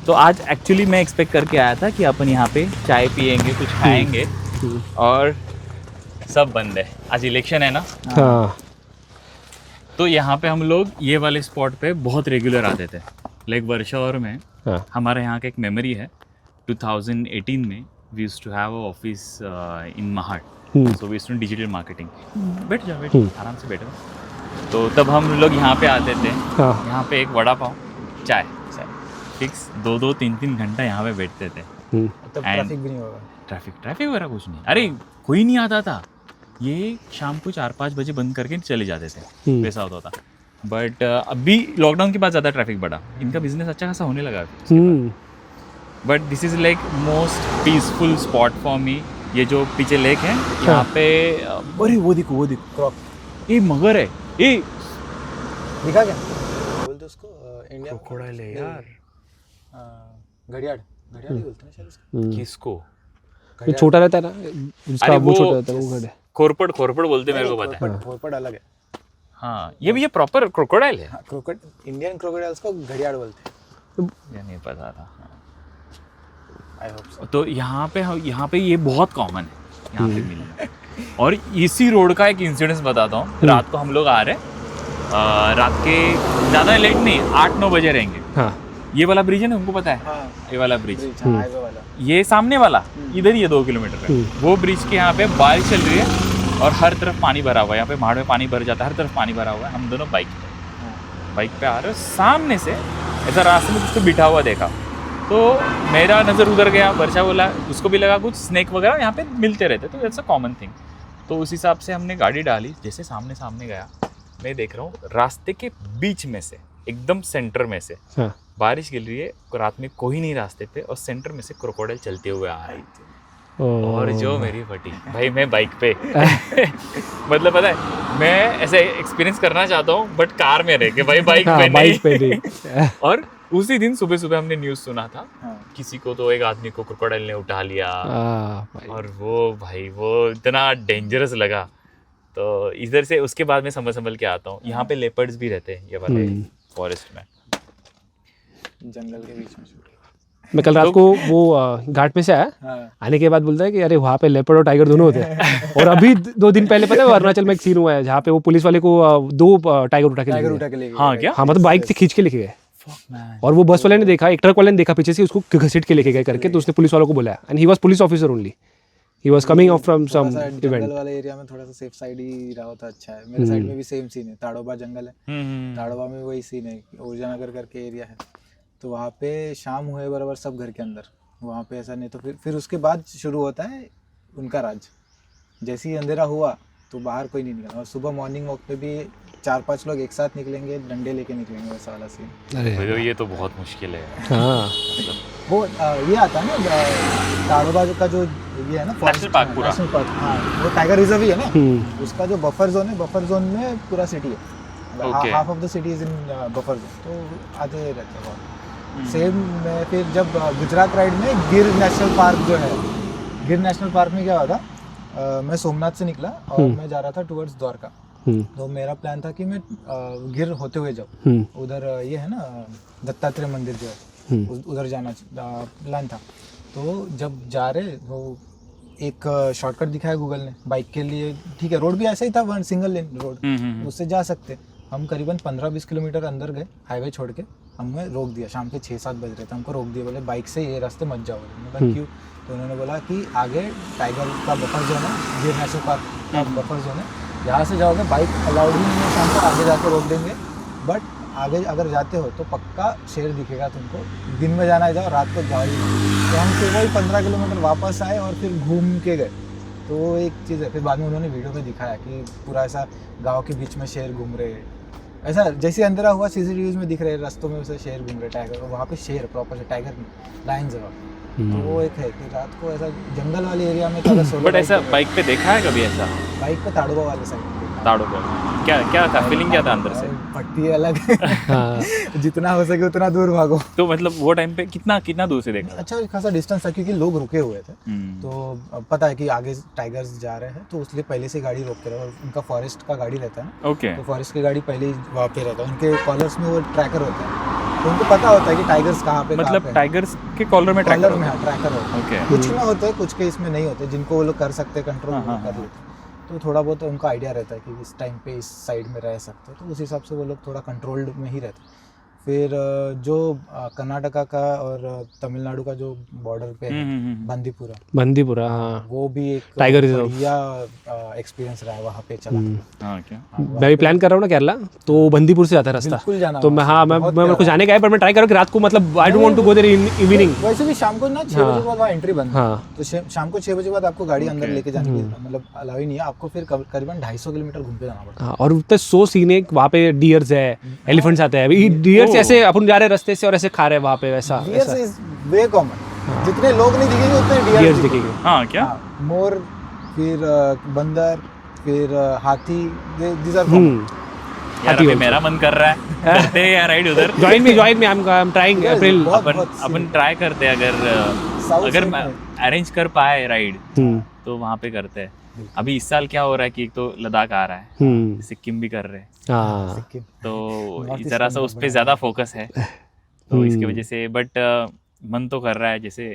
S1: तो आज एक्चुअली मैं एक्सपेक्ट करके आया था कि अपन यहाँ पे चाय पियेंगे, कुछ खाएंगे, और सब बंद है. आज इलेक्शन है ना.
S3: हाँ
S1: तो यहाँ पे हम लोग ये वाले स्पॉट पे बहुत रेगुलर आते थे. लाइक वर्षावर में
S3: हाँ
S1: हमारे यहाँ का एक मेमोरी है. 2018 में we used to have a office in Mahat. So we used to digital marketing. बैठ जाओ आराम से बैठो. तो तब हम लोग यहाँ पे आते थे.
S3: हाँ
S1: यहाँ पे एक वड़ा पाव, चाय फिक्स 2-2, 3-3 घंटा यहाँ पे बैठते थे.
S2: तब ट्रैफिक भी नहीं होगा.
S1: ट्रैफिक वगैरह कुछ नहीं. अरे कोई नहीं आता था. ये शाम को 4-5 बजे बंद करके चले जाते थे. वैसा होता था. बट अभी लॉकडाउन के बाद ज़्यादा ट्रैफक बढ़ा. इनका बिजनेस अच्छा खासा होने लगा. But this is like most peaceful spot for me. ये जो पीछे लेक है यहाँ पे, अरे वो देखो क्रॉक, ये मगर है. ये
S2: दिखा क्या बोलते उसको इंडिया
S3: क्रोकोडाइल है यार.
S2: घड़ियाल. घड़ियाली बोलते हैं शायद इसको।
S1: किसको?
S3: जो छोटा रहता है ना, जिसका
S1: अरे
S3: वो छोटा रहता है, वो घड़ है।
S1: खोरपड़ बोलते मेरे को पता है।
S2: घोरपड़ अलग है।
S1: हाँ, ये प्रॉपर क्रोकोडाइल है।
S2: हाँ, इंडियन क्रोकोडाइल्स को घड़ियाल बोलते हैं।
S1: ये नहीं पता था।
S2: I hope so.
S1: तो यहाँ पे ये बहुत कॉमन है यहाँ पे मिलना। और इसी रोड का एक इंसिडेंस बताता हूँ। रात को हम लोग आ रहे हैं, रात के ज़्यादा लेट नहीं, 8-9 बजे रहेंगे।
S3: हाँ
S1: ये वाला ब्रिज है ना, उनको पता है?
S2: हाँ,
S1: ये वाला ब्रिज,
S2: हाईवे वाला।
S1: ये सामने वाला इधर ही है 2 किलोमीटर पे। वो ब्रिज के यहाँ पे बारिश चल रही है और हर तरफ पानी भरा हुआ है। यहाँ पे पहाड़ में पानी भर जाता है, हर तरफ पानी भरा हुआ है। हम दोनों बाइक पे आ रहे हो, सामने से ऐसा रास्ते में कुछ तो बिठा हुआ देखा, तो मेरा नज़र उधर गया। वर्षा बोला उसको भी लगा कुछ स्नेक वगैरह यहाँ पे मिलते रहते, तो दैट्स अ कॉमन थिंग। तो उस हिसाब से हमने गाड़ी डाली। जैसे सामने गया, मैं देख रहा हूँ रास्ते के बीच में से, एकदम सेंटर में से
S3: हाँ
S1: बारिश गिर रही है, रात में कोई नहीं रास्ते पे, और सेंटर में से क्रोकोडाइल चलते हुए आ रही थी। और जो मेरी फटी भाई, मैं बाइक पे मतलब पता है, मैं ऐसे एक्सपीरियंस करना चाहता हूँ बट कार में रह के भाई, बाइक पे नहीं। और उसी दिन सुबह हमने न्यूज़ सुना था, किसी को तो एक आदमी को क्रोकोडाइल ने उठा लिया। और वो इतना डेंजरस लगा। तो इधर से उसके बाद मैं संभल के आता हूँ। यहाँ पे लेपर्ड्स भी रहते हैं ये वाले फॉरेस्ट में,
S2: जंगल के बीच में।
S3: मैं कल रात को वो घाट में से आया, आने के बाद बोलता है कि अरे वहाँ पे लेपर्ड और टाइगर दोनों होते हैं। और अभी 2 दिन पहले पता है अरुणाचल में एक सीन हुआ है जहाँ पे वो पुलिस वाले को 2 टाइगर उठा के ले गए।
S1: हाँ क्या?
S3: हाँ मतलब बाइक से खींच के लेके गए। और वो बस वाले ने देखा, एक ट्रक वाले ने देखा पीछे से, उसको घसीट के लेके गए करके। तो उसने पुलिस वालों को बुलाया, and he was police officer only. He was coming off from some event.
S2: जंगल वाले एरिया में थोड़ा सा सेफ साइड ही रहा होता अच्छा है। मेरे साइड में भी सेम सीन है, ताड़ोबा जंगल है। ताड़ोबा में वही सीन है, ऊर्जा नगर करके एरिया है। तो वहाँ पे शाम हुए बराबर सब घर के अंदर, वहाँ पे ऐसा नहीं। तो फिर उसके बाद शुरू होता है उनका राज। जैसे ही अंधेरा हुआ तो बाहर कोई नहीं निकला, और सुबह मॉर्निंग वॉक पे भी 4-5 लोग एक साथ निकलेंगे, डंडे लेके निकलेंगे, वैसा वाला सीन।
S3: अरे
S1: ये तो बहुत मुश्किल है।
S3: हाँ
S2: वो ये आता है ना ताड़ोबा का जो ये है ना
S1: नेशनल पार्क, पूरा
S2: नेशनल पार्क। हाँ, वो टाइगर रिजर्व ही है ना। उसका जो बफर जोन है, बफर जोन में पूरा सिटी है। Half of the city is in buffer zone. तो आते रहते हैं सेम में। फिर जब गुजरात राइड में गिर नेशनल पार्क जो है, गिर नेशनल पार्क में क्या हुआ था, मैं सोमनाथ से निकला और मैं जा रहा था टुवर्ड्स द्वारका। तो मेरा प्लान था कि मैं गिर होते हुए जाऊँ, उधर ये है ना दत्तात्रेय मंदिर जो है, उधर जाना प्लान था। तो जब जा रहे वो एक शॉर्टकट दिखाया गूगल ने बाइक के लिए, ठीक है, रोड भी ऐसा ही था, वन सिंगल लेन रोड, उससे जा सकते। हम करीबन 15-20 किलोमीटर अंदर गए, हाईवे छोड़ के। हमें रोक दिया, शाम के 6-7 बज रहे थे, हमको रोक दिया, बोले बाइक से ये रास्ते मत जाओ। मैं क्यों? तो उन्होंने बोला कि आगे टाइगर का बफर जोन है, गिर नेशनल पार्क का बफर जोन है, यहाँ से जाओगे बाइक अलाउड ही नहीं है, शाम को आगे जाकर रोक देंगे। बट आगे अगर जाते हो तो पक्का शेर दिखेगा तुमको, दिन में जाना है जाओ, रात को जाओ ही। तो हम फिर वही 15 किलोमीटर वापस आए और फिर घूम के गए। तो वो एक चीज़ है। फिर बाद में उन्होंने वीडियो में दिखाया कि पूरा ऐसा गाँव के बीच में शेर घूम रहे, ऐसा जैसे अंधेरा हुआ CCTV में दिख रहे रास्तों में, वैसे शेर घूम रहे, टाइगर। वहाँ पे शेर प्रॉपर से, टाइगर नहीं, लायन जगह। तो वो एक है कि रात को ऐसा जंगल वाले एरिया में तो सोलो
S1: बट ऐसा बाइक पे देखा है कभी ऐसा?
S2: बाइक पे ताड़ोबा वाले साइड
S1: ताड़ोबा क्या था फीलिंग, क्या था अंदर से?
S2: पट्टी अलग जितना हो सके उतना दूर भागो।
S1: तो मतलब वो टाइम पे कितना दूर से देखा?
S2: अच्छा खासा डिस्टेंस था, क्योंकि लोग रुके हुए थे। तो पता है कि आगे टाइगर्स जा रहे हैं, तो इसलिए पहले से गाड़ी रोक के रहा। उनका फॉरेस्ट का गाड़ी रहता है ना,
S1: ओके।
S2: तो फॉरेस्ट की गाड़ी पहले ही वहाँ पे रहता है, उनके कॉलर्स में वो ट्रैकर होता है, तो उनको पता होता है कि टाइगर्स कहाँ पे,
S1: मतलब टाइगर्स के कॉलर में
S2: ट्रैकर होता है।
S1: ओके।
S2: कुछ में होते हैं, कुछ के इसमें नहीं होते, जिनको वो लोग कर सकते हैं कंट्रोल कर लेते। तो थोड़ा बहुत उनका आइडिया रहता है कि इस टाइम पे इस साइड में रह सकते हैं, तो उस हिसाब से वो लोग थोड़ा कंट्रोल्ड में ही रहते हैं। फिर जो कर्नाटका का और तमिलनाडु का जो बॉर्डर पे है, बंदीपुरा, हाँ, वो भी एक
S3: टाइगर रिजर्व
S2: बढ़िया एक्सपीरियंस रहा है वहाँ पे चला।
S3: मैं भी प्लान कर रहा हूँ ना केरला, तो बंदीपुर से जाता है रास्ता। तो मैं मैं कुछ जाने का है, पर मैं ट्राई करूँ कि रात को, मतलब I don't want to go there in evening.
S2: वैसे भी शाम को ना 6 बजे बाद वहाँ एंट्री बंद है, तो शाम को 6 बजे बाद आपको गाड़ी अंदर लेके जाने की मतलब अलाउ ही नहीं है। आपको फिर करीबन 250 किलोमीटर घूम के जाना पड़ता है।
S3: और उतने 100 सीन है, वहाँ पे डियर्स है, एलिफेंट्स आते हैं। डियर्स ऐसे अपन जा रहे रास्ते से और ऐसे खा रहे वहाँ पे, वैसा
S2: डियर्स इज वे कॉमन। जितने लोग नहीं दिखेंगे उतने डियर्स
S3: दिखेंगे।
S1: हाँ क्या?
S2: मोर, फिर बंदर, फिर हाथी, दीज आर कॉमन।
S1: यार
S3: आती
S1: अभी
S3: है
S1: मेरा मन कर रहा है, करते हैं यार राइड उधर।
S3: Join me I am trying April.
S1: Upon try करते हैं, अगर अरेंज कर पाए राइड तो वहाँ पे करते हैं। अभी इस साल क्या हो रहा है कि एक तो लद्दाख आ रहा है, सिक्किम भी कर रहे हैं,
S3: हाँ
S1: तो जरा सा उस पर ज़्यादा फोकस है, तो इसकी वजह से बट मन तो कर रहा है, जैसे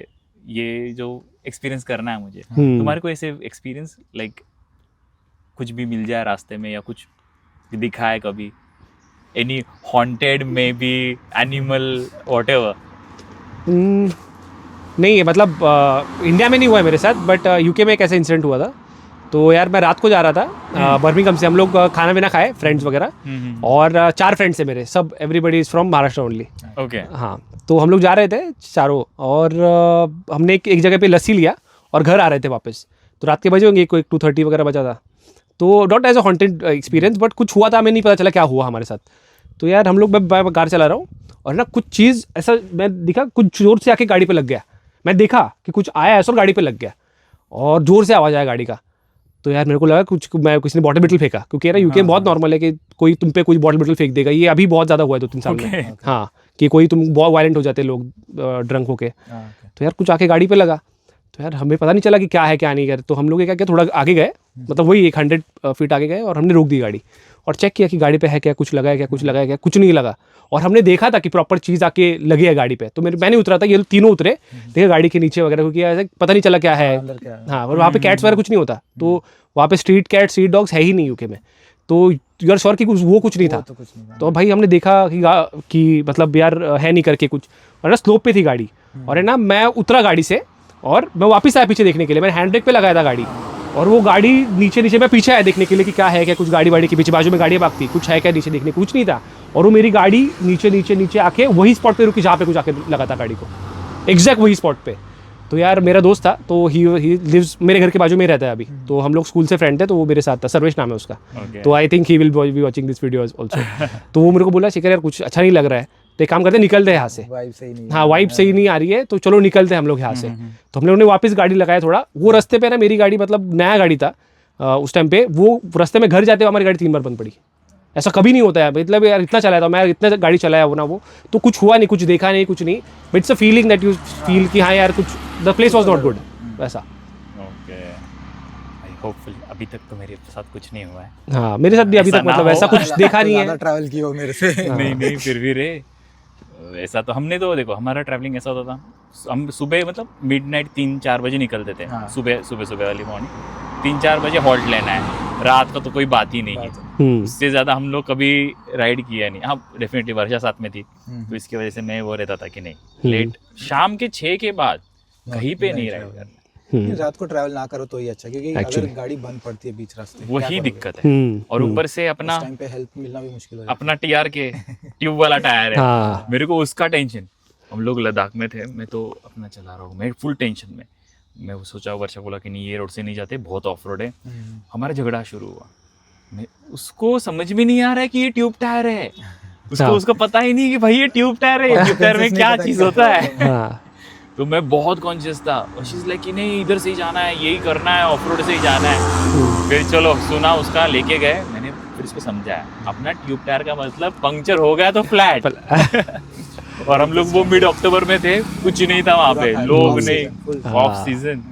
S1: ये जो एक्सपीरियंस करना है मुझे। तुम्हारे को ऐसे एक्सपीरियंस लाइक कुछ भी मिल जाए रास्ते में या कुछ दिखा है कभी, any haunted may be animal whatever?
S3: नहीं है, मतलब इंडिया में नहीं हुआ है मेरे साथ, बट यूके में एक ऐसा इंसिडेंट हुआ था। तो यार मैं रात को जा रहा था बर्मिंघम से, हम लोग खाना पीना खाए फ्रेंड्स वगैरह, और 4 फ्रेंड्स है मेरे, सब everybody is from Maharashtra only.
S1: Okay.
S3: हाँ, तो हम लोग जा रहे थे चारों, और हमने एक जगह पे लस्सी लिया और घर आ रहे थे वापस। तो रात के बजे होंगे, कोई 2:30 वगैरह बजा था। तो not as a haunted experience, but कुछ हुआ था, हमें नहीं पता चला क्या हुआ हमारे साथ। तो यार हम लोग, मैं कार चला रहा हूँ और ना कुछ चीज़ ऐसा मैं दिखा, कुछ जोर से आके गाड़ी पे लग गया। मैं देखा कि कुछ आया ऐसा और गाड़ी पे लग गया, और जोर से आवाज़ आया गाड़ी का। तो यार मेरे को लगा किसी ने बॉटल बिटल फेंका, क्योंकि यार यूके में बहुत नॉर्मल है कि कोई तुम पे कोई बॉटल बिटल फेंक देगा। ये अभी बहुत ज़्यादा हुआ है 2-3 साल में। हाँ, कि कोई तुम बहुत वायलेंट हो जाते हैं लोग ड्रंक होके। तो यार कुछ आके गाड़ी पे लगा, तो यार हमें पता नहीं चला कि क्या है क्या नहीं कर। तो हम लोग क्या किया, थोड़ा आगे गए, मतलब वही 100 फीट आगे गए, और हमने रोक दी गाड़ी और चेक किया कि गाड़ी पे है क्या, कुछ लगा है क्या, कुछ लगा है क्या, कुछ नहीं लगा। और हमने देखा था कि प्रॉपर चीज़ आके लगी है गाड़ी पे। तो मैंने उतरा था, ये तीनों उतरे, देखा गाड़ी के नीचे वगैरह, क्योंकि ऐसे पता नहीं चला क्या है। हाँ, और वहाँ पे कैट्स वगैरह कुछ नहीं होता, तो वहाँ पे स्ट्रीट कैट स्ट्रीट डॉग्स है ही नहीं यूके में। तो यू आर श्योर कि वो कुछ नहीं था। तो भाई हमने देखा कि मतलब यार है नहीं करके कुछ, और ना स्लोप पे थी गाड़ी, और है ना मैं उतरा गाड़ी से और मैं वापस आया पीछे देखने के लिए। मैंने हैंड ब्रेक पे लगाया था गाड़ी, और वो गाड़ी नीचे मैं पीछे आया देखने के लिए कि क्या है क्या, कुछ गाड़ी के पीछे बाजू में गाड़ी भागती, कुछ है क्या नीचे देखने, कुछ नहीं था। और वो मेरी गाड़ी नीचे आके वही स्पॉट पे रुकी जहाँ पे कुछ आके लगा था गाड़ी को, एग्जैक्ट वही स्पॉट पे। तो यार मेरा दोस्त था, तो ही लिव्स मेरे घर के बाजू में ही रहता है अभी। तो हम लोग स्कूल से फ्रेंड थे, तो वो मेरे साथ था, सर्वेश नाम है उसका। तो I think he will be watching this video also. तो वो मेरे को बोला, शिखर यार कुछ अच्छा नहीं लग रहा है, तो एक काम करते निकलते हैं यहाँ से। वाइब सही नहीं आ रही है, तो चलो निकलते हैं हम लोग यहाँ से। तो हम लोगों ने वापस गाड़ी लगाया थोड़ा। वो रास्ते पे ना मेरी गाड़ी, मतलब नया गाड़ी था उस टाइम पे, वो रास्ते में घर जाते हुए हमारी गाड़ी 3 बार बंद पड़ी। ऐसा कभी नहीं होता है, मतलब यार इतना चलाया था मैं, इतना गाड़ी चलाया वो ना, वो तो कुछ हुआ नहीं, कुछ देखा नहीं, कुछ नहीं, but it's a feeling that you feel कि हाँ यार कुछ, the place was not good वैसा।
S1: ओके, होपफुली अभी तक तो मेरे साथ कुछ नहीं हुआ है।
S3: हाँ, मेरे साथ भी अभी तक मतलब ऐसा कुछ देखा नहीं है।
S2: ट्रैवल किया हो मेरे से।
S1: नहीं फिर भी रे, ऐसा तो हमने तो देखो, हमारा ट्रैवलिंग ऐसा होता था, हम सुबह मतलब मिडनाइट 3-4 बजे निकलते थे। सुबह वाली मॉर्निंग 3-4 बजे हॉल्ट लेना है, रात का तो कोई बात ही नहीं है। उससे ज़्यादा हम लोग कभी राइड किया नहीं। हाँ, डेफिनेटली वर्षा साथ में थी, तो इसकी वजह से मैं वो रहता था कि नहीं, लेट शाम के 6 के बाद कहीं पे नहीं राइड करना।
S2: रात को ट्रैवल ना करो तो ही अच्छा, क्योंकि अगर गाड़ी बंद पड़ती है बीच रास्ते,
S1: वही दिक्कत है। और ऊपर से अपना
S2: टाइम पे हेल्प मिलना भी मुश्किल हो जाता है।
S1: अपना TR के ट्यूब वाला टायर है, मेरे को उसका टेंशन। हम लोग लद्दाख में थे, मैं तो अपना चला रहा हूँ, मैं फुल टेंशन में। मैं सोचा, वर्षा बोला कि नहीं ये रोड से नहीं जाते, बहुत ऑफ रोड है। हमारा झगड़ा शुरू हुआ, मैं उसको समझ में नहीं आ रहा है कि ये ट्यूब टायर है, उसको पता ही नहीं कि भाई ये ट्यूब टायर है, ट्यूब टायर में क्या चीज होता है। तो मैं बहुत कॉन्शियस था, और शी इज लाइक कि नहीं इधर से ही जाना है, यही करना है, ऑफ रोड से ही जाना है। फिर चलो सुना उसका, लेके गए, मैंने फिर उसको समझाया, अपना ट्यूब टायर का मतलब पंक्चर हो गया तो फ्लैट। और हम लोग वो मिड अक्टूबर में थे, कुछ नहीं था वहाँ पे, लोग नहीं, ऑफ सीजन,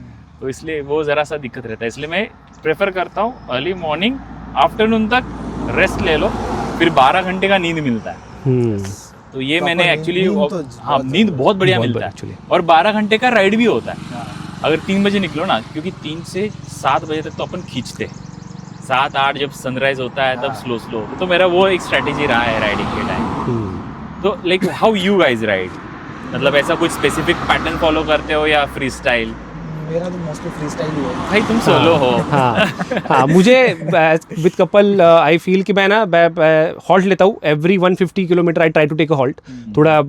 S1: तो इसलिए वो ज़रा सा दिक्कत रहता है। इसलिए मैं प्रेफर करता हूँ अर्ली मॉर्निंग, आफ्टरनून तक रेस्ट ले लो, फिर 12 घंटे का नींद मिलता है। तो ये मैंने एक्चुअली, हाँ नींद बहुत बढ़िया मिलता है, और 12 घंटे का राइड भी होता है। अगर 3 बजे निकलो ना, क्योंकि 3 से 7 बजे तक तो अपन खींचते, 7-8 जब सनराइज होता है तब स्लो। तो मेरा वो एक स्ट्रेटेजी रहा है राइडिंग के टाइम। तो like how you guys ride, मतलब ऐसा कुछ स्पेसिफिक पैटर्न फॉलो करते हो या फ्री स्टाइल?
S2: मेरा तो मोस्टली फ्री स्टाइल ही है
S1: भाई, तुम सोलो हो।
S3: हाँ, मुझे विद कपल आई फील कि मैं ना हॉल्ट लेता हूँ every 150 kilometre. I try to take a halt, थोड़ा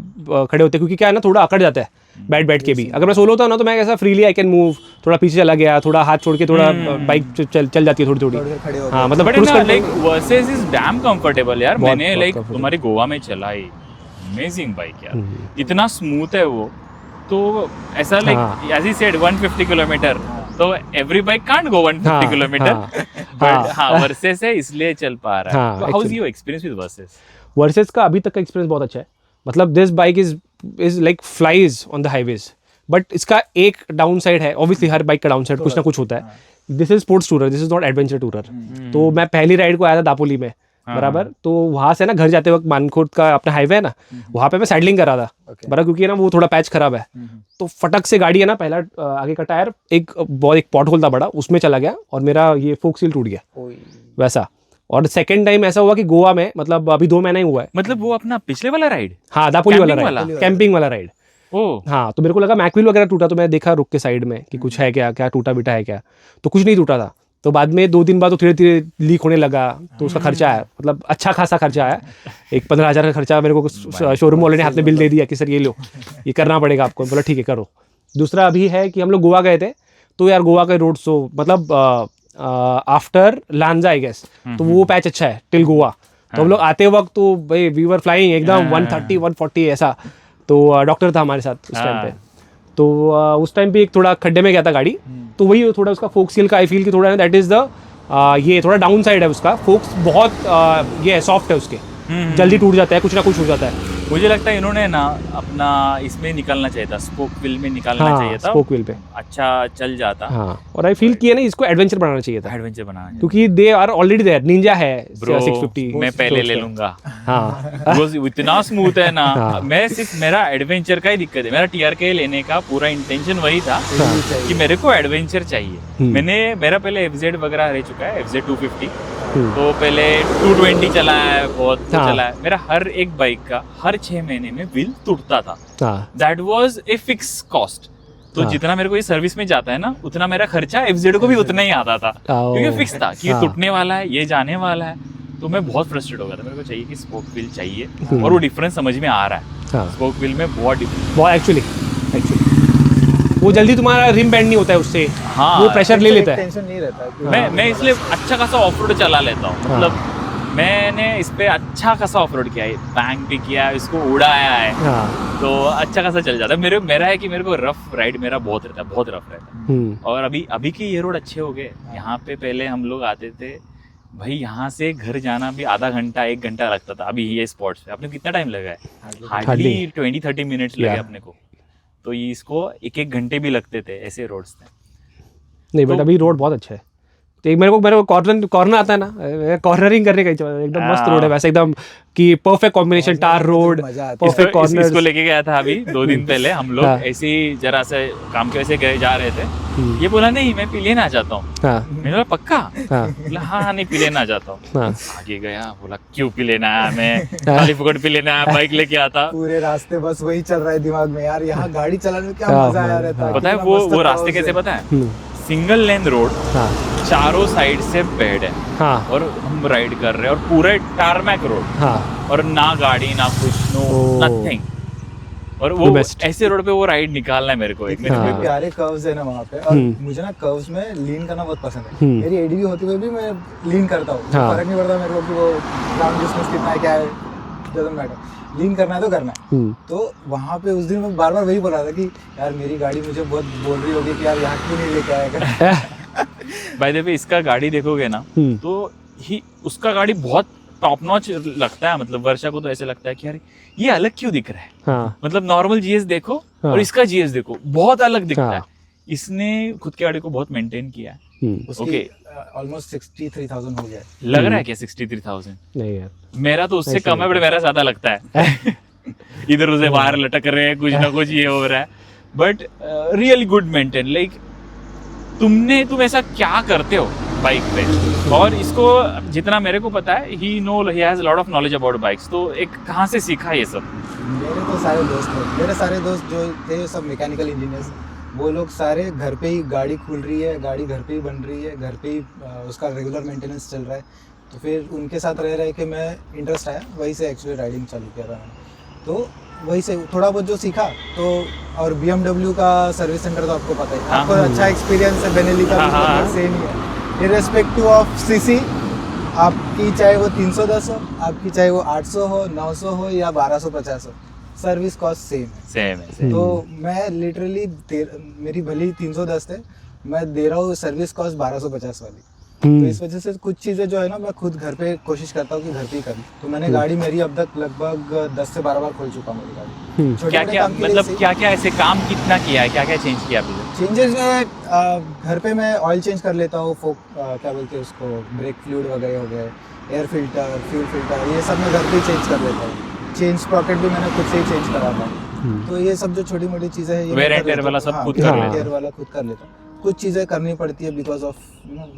S3: खड़े होते, क्योंकि क्या है ना, थोड़ा अकड़ जाता है बैठ के भी। अगर मैं सोलो होता हूँ ना, तो मैं ऐसा फ्रीली आई कैन मूव, थोड़ा पीछे चला गया, थोड़ा हाथ छोड़ के, थोड़ा बाइक चल जाती है थोड़ी। हाँ, मतलब
S1: like versus is damn comfortable यार। मैंने लाइक तुम्हारी गोवा में चलाई, अमेजिंग बाइक यार, इतना स्मूथ है वो। तो ऐसा like as he said 150 kilometre, तो every bike can't go 150 kilometre, but हाँ वर्सेस है इसलिए चल पा रहा
S3: हाँ,
S1: है. How is
S3: actually.
S1: Your experience with Versys?
S3: Versys का अभी तक का एक्सपीरियंस बहुत अच्छा है. मतलब this bike is like flies on the highways. But इसका एक डाउन साइड है, ऑब्वियसली हर बाइक का डाउन साइड कुछ ना कुछ होता है. This is sports tourer, this is not adventure tourer. तो मैं पहली राइड को आया था दापोली में, बराबर. तो वहाँ से ना घर जाते वक्त मानखुर्द का अपना हाईवे है ना, वहाँ पे मैं साइडलिंग कर रहा था, बराबर, क्योंकि ना वो थोड़ा पैच खराब है. तो फटक से गाड़ी है ना, पहला आगे का टायर एक पॉट होल था बड़ा, उसमें चला गया और मेरा ये फोक सील टूट गया वैसा. और सेकंड टाइम ऐसा हुआ कि गोवा में, मतलब अभी 2 महीना ही हुआ है.
S1: मतलब वो अपना पिछले वाला राइड?
S3: हाँ, दापोली वाला
S1: Camping
S3: राइड, कैंपिंग वाला राइड. हाँ, तो मेरे को लगा मैकविल वगैरह टूटा, तो मैं देखा रुक के साइड में कि कुछ है क्या, क्या टूटा बिटा है क्या. तो कुछ नहीं टूटा था. तो बाद में 2 दिन बाद तो धीरे धीरे लीक होने लगा. तो उसका खर्चा आया, मतलब अच्छा खासा खर्चा आया. एक 15,000 का खर्चा मेरे को शोरूम वाले ने हाथ में बिल दे दिया कि सर ये लो, ये करना पड़ेगा आपको. बोला ठीक है करो. दूसरा अभी है कि हम लोग गोवा गए थे, तो यार गोवा का रोड शो मतलब आफ्टर लांजा आई गेस, तो वो पैच अच्छा है टिल गोवा. तो हम लोग आते वक्त तो भाई वी वर फ्लाइंग एकदम 130 140 ऐसा. तो डॉक्टर था हमारे साथ उस टाइम पे. तो उस टाइम पे एक थोड़ा खड्डे में गया था गाड़ी. तो वही थोड़ा उसका फोक सील का आई फील कि थोड़ा दैट इज द ये थोड़ा डाउन साइड है उसका. फोक्स बहुत ये सॉफ्ट है उसके, जल्दी टूट जाता है, कुछ ना कुछ हो जाता है.
S1: मुझे लगता है इन्होंने ना अपना इसमें निकालना चाहिए था, स्पोक व्हील में निकालना चाहिए था.
S3: स्पोक व्हील पे
S1: अच्छा चल जाता.
S3: हाँ, और आई फील कि ना इसको एडवेंचर बनाना चाहिए था,
S1: एडवेंचर बनाना चाहिए.
S3: क्योंकि they are already there. Ninja है
S1: Bro,
S3: 650,
S1: मैं पहले ले लूंगा.
S3: हाँ.
S1: वो इतना स्मूथ है ना.
S3: हाँ.
S1: मैं सिर्फ मेरा एडवेंचर का ही दिक्कत है. मेरा TRK लेने का पूरा इंटेंशन वही था कि मेरे को एडवेंचर चाहिए. मेरा पहले FZ वगैरह रह चुका है, FZ 250. तो पहले 220 चला है, बहुत चला है. मेरा हर एक बाइक का हर 6 महीने में व्हील टूटता था. That was a fix cost. तो जितना मेरे को ये सर्विस में जाता है ना, उतना मेरा खर्चा FZ को भी उतना ही आता था, क्योंकि फिक्स था कि ये टूटने वाला है, ये जाने वाला है. तो मैं बहुत फ्रस्ट्रेट हो गया था. मेरे को चाहिए कि स्पोक व्हील चाहिए, और वो डिफरेंस समझ में आ रहा है. स्पोक व्हील में बहुत डिफरेंस,
S3: बहुत एक्चुअली वो जल्दी तुम्हारा रिम बैंड नहीं होता है उससे.
S1: हाँ,
S3: वो प्रेशर ले लेता है.
S2: टेंशन नहीं रहता.
S1: मैं इसलिए अच्छा खासा ऑफ रोड चला लेता हूँ. मतलब मैंने इस पे अच्छा खासा ऑफ रोड किया है, बैंक भी किया है, इसको उड़ाया है. तो अच्छा खासा चल जाता है. मेरा है कि मेरे को रफ राइड मेरा बहुत रहता है, बहुत रफ रहता है. और अभी के ये रोड अच्छे हो गए. यहाँ पे पहले हम लोग आते थे भाई, यहाँ से घर जाना भी आधा घंटा 1 घंटा लगता था. अभी ये स्पॉट्स पे अपने कितना टाइम लगा है? हार्डली 20-30 मिनट्स लगे अपने को. तो ये इसको 1-1 घंटे भी लगते थे ऐसे रोड्स थे.
S3: नहीं, बट अभी रोड बहुत अच्छा है. तो एक मेरे को कॉर्नर आता है ना, कॉर्नरिंग करने का एकदम मस्त रोड है वैसे, एकदम कि परफेक्ट कॉम्बिनेशन, टार रोड, परफेक्ट कॉर्नर.
S1: इसको लेके गया था अभी 2 दिन पहले हम लोग. ऐसे ही जरा से काम के वैसे गए जा रहे थे. ये बोला नहीं मैं पिलेन आ जाता हूँ. मैंने बोला पक्का? बोला हाँ नहीं पिलेन आ जाता हूँ. आगे गया, बोला क्यों पिलेन आया, मैं खाली फुकट पिलेन आया, बाइक लेके आता.
S2: पूरे रास्ते बस वही चल रहा है दिमाग में, यार यहाँ गाड़ी चलाने में क्या मजा आया रहता है.
S1: पता है वो रास्ते कैसे पता है? सिंगल लेन रोड, चारों साइड से बेड है. और हम राइड कर रहे हैं, और पूरे टारमैक रोड. और ना गाड़ी ना कुछ, नो नथिंग. और वो ऐसे रोड पे वो राइड निकालना है मेरे को. एक
S2: प्यारे कर्व्स है ना वहाँ पे, और मुझे ना कर्व्स में लीन करना बहुत पसंद है. मेरी एडीवी होते हुए भी मैं लीन करता हूँ. फर्क नहीं पड़ता मेरे को कि वो ग्राउंड डिस्टेंस कितना है, क्या है, डजंट मैटर. लीन करना है तो करना है. तो वहाँ पे उस दिन मैं बार बार वही बोल रहा था कि यार मेरी गाड़ी मुझे बहुत बोल रही होगी कि यार यहाँ क्यों नहीं लेके आएगा.
S1: बाय द वे इसका गाड़ी देखोगे ना, तो उसका गाड़ी बहुत टॉप नॉच लगता है. मतलब वर्षा को तो ऐसे लगता है कि यार ये अलग क्यों दिख रहा है. मतलब नॉर्मल GS देखो और इसका GS देखो, बहुत अलग दिखता है. इसने खुद की गाड़ी को बहुत मेंटेन किया है. ओके,
S2: ऑलमोस्ट 63,000 हो गया.
S1: लग रहा है क्या 63,000?
S3: नहीं यार,
S1: मेरा तो उससे कम है, बट मेरा ज्यादा लगता है. इधर उधर बाहर लटक रहे हैं, कुछ ना कुछ ये हो रहा है. But really good maintain. Like तुम ऐसा क्या करते हो बाइक पे? और इसको जितना मेरे को पता है, he has lot of knowledge about bikes. तो एक कहाँ से सीखा ये सब?
S2: मेरे तो सारे दोस्त थे, मेरे सारे दोस्त जो थे सब मैकेनिकल इंजीनियर्स. वो लोग सारे घर पे ही गाड़ी खुल रही है, गाड़ी घर पे ही बन रही है, घर पे ही उसका रेगुलर मेंटेनेंस चल रहा है. तो फिर उनके साथ रह रहे कि मैं इंटरेस्ट आया, वहीं से एक्चुअली राइडिंग चालू किया था मैंने. तो वहीं से थोड़ा बहुत जो सीखा. तो और BMW का सर्विस सेंटर तो आपको पता है, आपको अच्छा एक्सपीरियंस है. बेनेली का भी सेम ही है, इर्रेस्पेक्टिव ऑफ सीसी. आपकी चाहे वो 310 हो, आपकी चाहे वो 800 हो, 900 हो या 1250 हो, सर्विस कॉस्ट सेम है. तो मैं लिटरली मेरी भली 310 थे, मैं दे रहा हूँ सर्विस कॉस्ट 1250 वाली. तो इस वजह से कुछ चीज़ें जो है ना मैं खुद घर पे कोशिश करता हूँ कि घर पे ही कर लूँ। तो मैंने गाड़ी मेरी अब तक लगभग 10 से 12 बार खोल चुका हूँ मेरी गाड़ी। छोटे
S1: क्या
S2: मोटे
S1: क्या
S2: काम के लिए
S1: मतलब
S2: सही-
S1: क्या क्या ऐसे काम कितना किया है, क्या क्या चेंज किया अभी?
S2: चेंजेस में घर पे मैं ऑयल चेंज कर लेता हूँ, क्या बोलते हैं उसको, ब्रेक फ्लूइड वगैरह हो गए, एयर फिल्टर, फ्यूल फिल्टर, ये सब मैं घर पे ही चेंज कर लेता हूँ। चेंज स्प्रॉकेट भी मैंने खुद से ही चेंज करा था। तो ये सब जो छोटी मोटी चीज़ें हैं ये
S1: Wear
S2: मैं
S1: and
S2: कर
S1: tear
S2: लेता
S1: वाला
S2: हूँ।
S1: सब
S2: हाँ,
S1: खुद
S2: wear
S1: कर
S2: and
S1: लेते
S2: tear वाला खुद कर लेता हूँ। कुछ चीज़ें करनी पड़ती है because of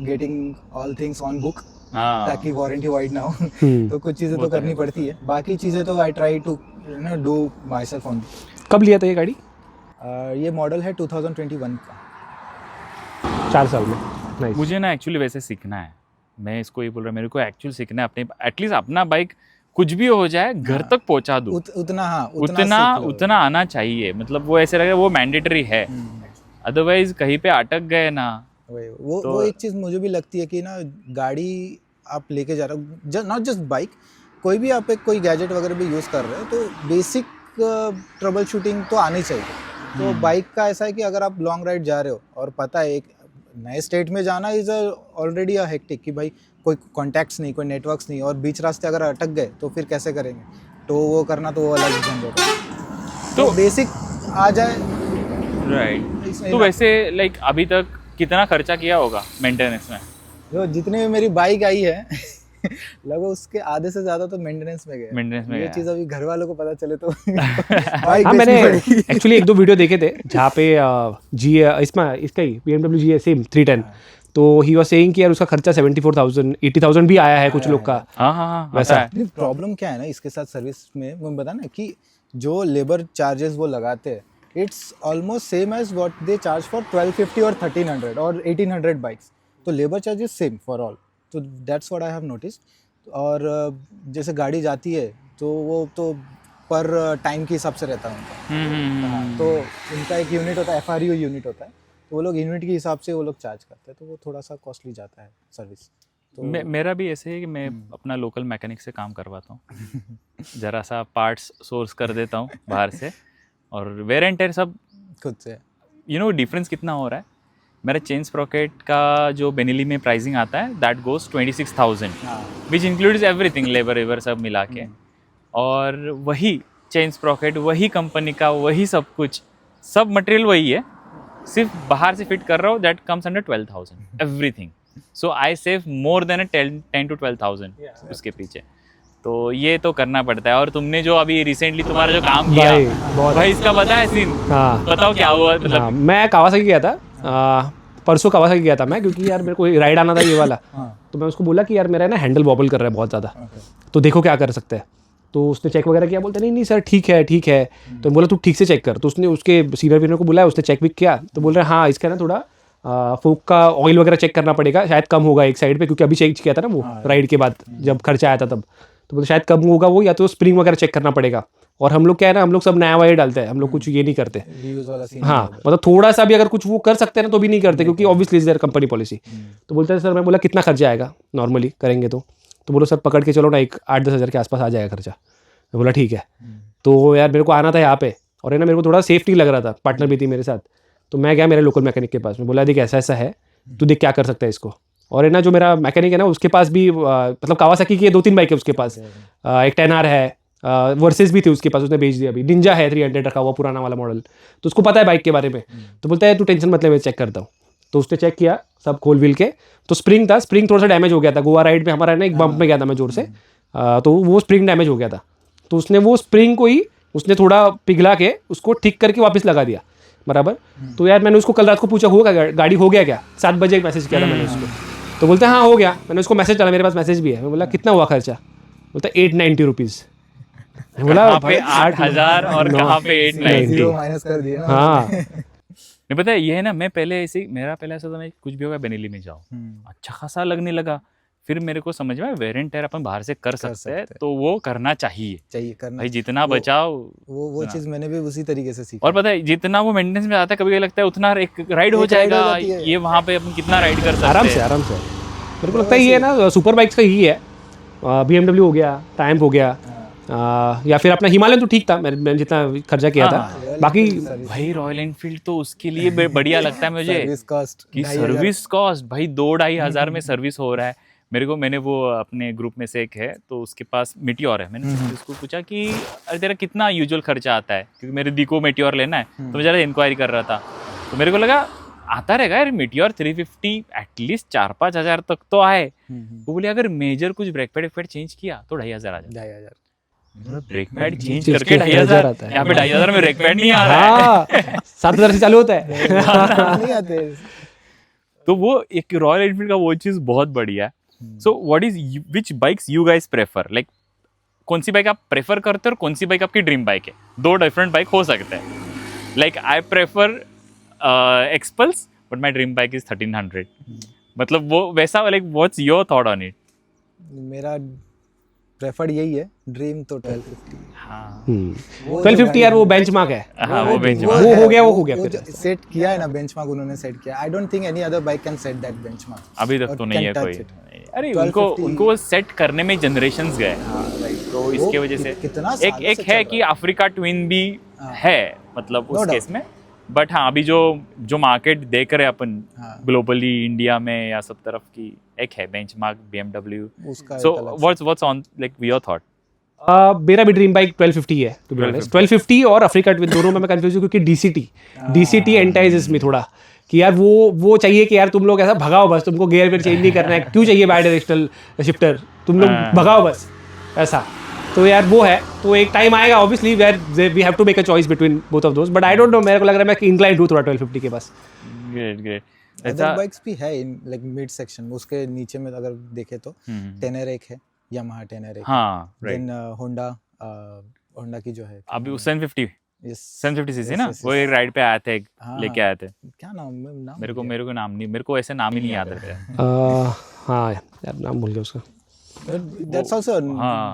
S2: getting all things on book,
S1: हाँ
S2: ताकि वारंटी वाइड ना हो। तो कुछ चीज़ें तो करनी पड़ती है, बाकी चीज़ें तो I try to do myself only.
S3: कब लिया था ये गाड़ी?
S2: ये मॉडल है 2021 का।
S3: 4 साल में। नाइस।
S1: मुझे ना एक्चुअली वैसे सीखना है, मैं इसको ये बोल रहा हूँ, मेरे को एक्चुअली सीखना है अपने, एटलीस्ट अपना बाइक कुछ भी हो जाए घर तक पहुंचा दूँ,
S2: उतना हाँ
S1: उतना
S2: सीख लो।
S1: उतना आना चाहिए। मतलब वो ऐसे लगे वो मैंडेटरी है, अदरवाइज कहीं पे अटक गए ना।
S2: वो एक चीज़ मुझे भी लगती है कि ना गाड़ी आप लेके जा रहे हो, नॉट जस्ट बाइक, कोई भी आप एक कोई गैजेट वगैरह भी यूज़ कर रहे हो तो बेसिक ट्रबल शूटिंग तो आनी चाहिए। तो बाइक का ऐसा है कि अगर आप लॉन्ग राइड जा रहे हो और पता है एक नए स्टेट में जाना इज़ ऑलरेडी अ हेक्टिक, कि भाई कोई कॉन्टैक्ट्स नहीं, कोई नेटवर्क्स नहीं, और बीच रास्ते अगर अटक गए तो फिर कैसे करेंगे, तो वो करना तो वो अलग झंझट है। तो बेसिक आ जाए।
S1: राइट। तो वैसे लाइक अभी तक कितना खर्चा किया होगा मेंटेनेंस में?
S2: जो जितने में मेरी बाइक आई है लगभग उसके आधे से ज्यादा तो मेंटेनेंस में गया।
S1: मेंटेनेंस में
S2: ये
S1: गया।
S2: चीज अभी घर वालों को पता चले तो बाइक
S3: हाँ, मैंने
S2: बेचनी पड़ेगी।
S3: एक्चुअली 1-2 वीडियो देखे थे जहाँ पे इसका ही BMW GS सेम 310, तो ही वाज सेइंग कि यार उसका खर्चा 74,000 80,000 भी आया है कुछ लोग का।
S1: हाँ हाँ हाँ
S3: वैसा।
S1: आता है।
S2: प्रॉब्लम क्या है ना इसके साथ सर्विस में, मैं बता ना कि जो लेबर चार्जेस वो लगाते हैं, it's almost same as what they charge for 1250 और 1300 और 1800 बाइक्स। तो labour charges same for all, तो that's what I have noticed. और जैसे गाड़ी जाती है तो वो तो पर टाइम के हिसाब से रहता है उनका। हाँ, तो उनका एक यूनिट होता है, FRU यूनिट होता है, तो वो लोग यूनिट के हिसाब से वो लोग चार्ज करते हैं, तो वो थोड़ा सा कॉस्टली जाता है सर्विस। तो
S1: मेरा भी ऐसे है कि मैं अपना लोकल मैकेनिक से काम करवाता हूँ, जरा सा पार्ट्स सोर्स कर देता हूँ बाहर से, और वेयर एंड टेयर सब
S2: खुद से।
S1: डिफरेंस कितना हो रहा है। मेरा चेन स्प्रॉकेट का जो बेनिली में प्राइसिंग आता है that goes 26,000 which includes everything, labour weber सब मिला के, और वही चेन स्प्रॉकेट वही कंपनी का वही सब कुछ, सब मटेरियल वही है, सिर्फ बाहर से फिट कर रहा हूँ, that comes under 12,000 everything. So I save more than 10 to 12,000 उसके पीछे। तो ये तो करना पड़ता है। और तुमने जो अभी रिसेंटली तुम्हारा जो काम किया भाई इसका पता है सीन?
S3: हाँ,
S1: बताओ क्या हुआ। मतलब
S3: हाँ, मैं कावासाकी गया था, परसों कावासाकी गया था मैं, क्योंकि यार मेरे को राइड आना था ये वाला। तो मैं उसको बोला कि यार मेरा ना हैंडल वॉबल कर रहा है बहुत ज़्यादा, तो देखो क्या कर सकते हैं। तो उसने चेक वगैरह किया, बोलते नहीं सर ठीक है ठीक है। तो बोला तू ठीक से चेक कर। तो उसने उसके सीनियर वीनियर को बुलाया, उसने चेक भी किया, तो बोल रहे हैं हाँ इसका ना थोड़ा फोक का ऑयल वगैरह चेक करना पड़ेगा, शायद कम होगा एक साइड पे, क्योंकि अभी चेक किया था ना वो राइड के बाद जब खर्चा आया था तब। तो बोलते शायद कम होगा वो, या तो स्प्रिंग वगैरह चेक करना पड़ेगा। और हम लोग क्या है ना, हम लोग सब नया वायर डालते हैं, हम लोग कुछ ये नहीं करते। हाँ, मतलब थोड़ा सा भी अगर कुछ वो कर सकते हैं ना तो भी नहीं करते, क्योंकि obviously is their company policy. तो बोलते हैं सर, मैं बोला कितना खर्चा आएगा नॉर्मली करेंगे तो बोलो सर पकड़ के चलो ना 8-10 हज़ार के आसपास आ जाएगा खर्चा। मैं बोला ठीक है। तो यार मेरे को आना था यहाँ पे, और है ना मेरे को थोड़ा सेफ्टी लग रहा था, पार्टनर भी थी मेरे साथ। तो मैं गया मेरे लोकल मैकेनिक के पास में, बोला देख ऐसा ऐसा है, तू देख क्या कर सकता है इसको। और है ना जो मेरा मैकेनिक है ना उसके पास भी मतलब कावासाकी की 2-3 बाइक है उसके पास, एक 10R है, वर्सेस भी थी उसके पास, उसने बेच दिया। अभी निंजा है 300 रखा हुआ पुराना वाला मॉडल, तो उसको पता है बाइक के बारे में। तो बोलता है तू टेंशन मत ले, मैं चेक करता हूँ। तो उसने चेक किया सब खोल व्हील के, तो स्प्रिंग था, स्प्रिंग थोड़ा सा डैमेज हो गया था। गोवा राइड में हमारा ना एक बम्प में गया था मैं जोर से, तो वो स्प्रिंग डैमेज हो गया था। तो उसने वो स्प्रिंग को ही उसने थोड़ा पिघला के उसको ठीक करके वापस लगा दिया बराबर। तो यार मैंने उसको कल रात को पूछा हुआ गाड़ी हो गया क्या, 7 बजे मैसेज किया था मैंने उसको। तो बोलते हैं हाँ हो गया। मैंने उसको मैसेज डाला, मेरे पास मैसेज भी है। मैं बोला कितना हुआ खर्चा? बोलता 890 रुपीज़। बोला
S1: 8,000 और कहाँ पे 890
S2: माइनस कर दिया।
S3: हाँ
S1: नहीं पता है ये है ना, मैं पहले ऐसे मेरा पहले ऐसा था, मैं कुछ भी होगा बेनिली में जाओ, अच्छा खासा लगने लगा। फिर मेरे को समझ में वेयर एंड टेयर अपन बाहर से कर सकते हैं, तो वो करना चाहिए
S2: करना
S1: भाई, जितना बचाओ
S2: वो चीज मैंने भी उसी तरीके से सीखी।
S1: और पता है जितना वो मेंटेनेंस में आता है, कभी लगता है उतना एक राइड हो जाएगा, ये वहाँ पे अपन कितना राइड कर सकते हैं
S3: आराम से। मेरे को लगता है ये ना सुपर बाइक्स का ही है। BMW हो गया, ट्रायम्फ हो गया, या फिर अपना हिमालयन तो ठीक था, मैंने जितना खर्चा किया था। बाकी
S1: भाई रॉयल एनफील्ड तो उसके लिए बढ़िया लगता है मुझे
S2: सर्विस कॉस्ट
S1: कि सर्विस कॉस्ट भाई 2-2.5 हज़ार में सर्विस हो रहा है। मैंने वो अपने ग्रुप में से एक है तो उसके पास मेटियोर है, मैंने उसको पूछा कि अरे तेरा कितना यूजुअल खर्चा आता है, क्योंकि मेरे दी को मेटियोर लेना है तो मैं ज़रा इंक्वायरी कर रहा था। तो मेरे को लगा आता रहेगा यार मेटियोर 350 एटलीस्ट 4-5 हज़ार तक तो आए। वो बोले अगर मेजर कुछ ब्रेक पैड चेंज किया तो 2.5 हज़ार आ जाए।
S2: 2,500
S1: ब्रेक पैड चेंज
S3: चेंज
S1: करके
S3: करके
S1: 2.5 हज़ार
S3: आता है।
S1: यहाँ पे 2.5 हज़ार में ब्रेक पैड नहीं आ रहा है।
S3: हाँ 7,000 से चालू होता है।
S2: नहीं आते।
S1: तो वो एक रॉयल एनफील्ड का वो चीज बहुत बढ़िया है। So what is which bikes you guys prefer, like कौन सी बाइक आप प्रेफर करते हो और कौन सी बाइक आपकी ड्रीम बाइक है? 2 डिफरेंट बाइक हो सकते हैं। Like I prefer XPulse but my dream bike is 1300। मतलब वो वैसा, like what's your thought on it?
S2: मेरा प्रेफर्ड यही है, ड्रीम तो 1250।
S1: हाँ
S3: 1250 यार वो बेंचमार्क है।
S1: हाँ वो बेंच
S3: वो हो गया फिर।
S2: सेट किया है ना बेंचमार्क, उन्होंने सेट किया। I don't think any other bike can set that benchmark
S1: अभी तक
S2: और
S1: तो नहीं है
S2: can
S1: कोई।
S2: touch it।
S1: अरे
S2: 1250
S1: उनको वो सेट करने में जनरेशंस गए, तो इसके वजह से
S2: कितना
S1: एक
S2: सालों से
S1: है
S2: चल
S1: कि अफ्रीका ट्विन भी है, मतलब
S2: No
S1: उस
S2: doubt।
S1: केस में। बट हाँ अभी जो मार्केट देख रहे हैं अपन
S2: हाँ।
S1: ग्लोबली, इंडिया में या सब तरफ की, एक है बेंचमार्क BMW।
S2: उसका
S1: सो
S2: एक अलग
S1: what's on like your thought?
S3: मेरा भी ड्रीम बाइक 1250 है टू बी ऑनेस्ट। 1250 और अफ्रीका ट्विन दोनों में मैं कंफ्यूज हूँ, क्योंकि डीसीटी एंटाइजेस में थोड़ा कि यार वो चाहिए कि यार तुम लोग ऐसा भगाओ बस, तुमको गियर वेयर चेंज नहीं करना है, क्यों चाहिए बाई डायरेक्शनल शिफ्टर, तुम लोग भगाओ बस ऐसा। तो यार वो है, तो एक टाइम आएगा obviously where we have to make a choice between both of those, but I don't know, मेरे को लग रहा है मैं इंक्लाइंड हूँ थोड़ा 1250 के पास।
S1: ग्रेट
S2: अदर बाइक्स भी है इन लाइक मिड सेक्शन, उसके नीचे में अगर देखे तो टेनर एक है, यामाहा टेनर एक,
S1: हाँ राइट।
S2: देन होंडा की जो है
S1: अभी 750
S2: Yes,
S1: 750 सीसी
S2: yes,
S1: ना,
S2: yes,
S1: वो
S2: yes।
S1: एक राइड पे आए थे,
S2: हाँ,
S1: लेके आए थे।
S2: क्या नाम
S1: मेरे को नाम नहीं, मेरे को ऐसे नाम ही नहीं याद रहते।
S3: हाँ यार नाम भूल गया उसका।
S2: That's also a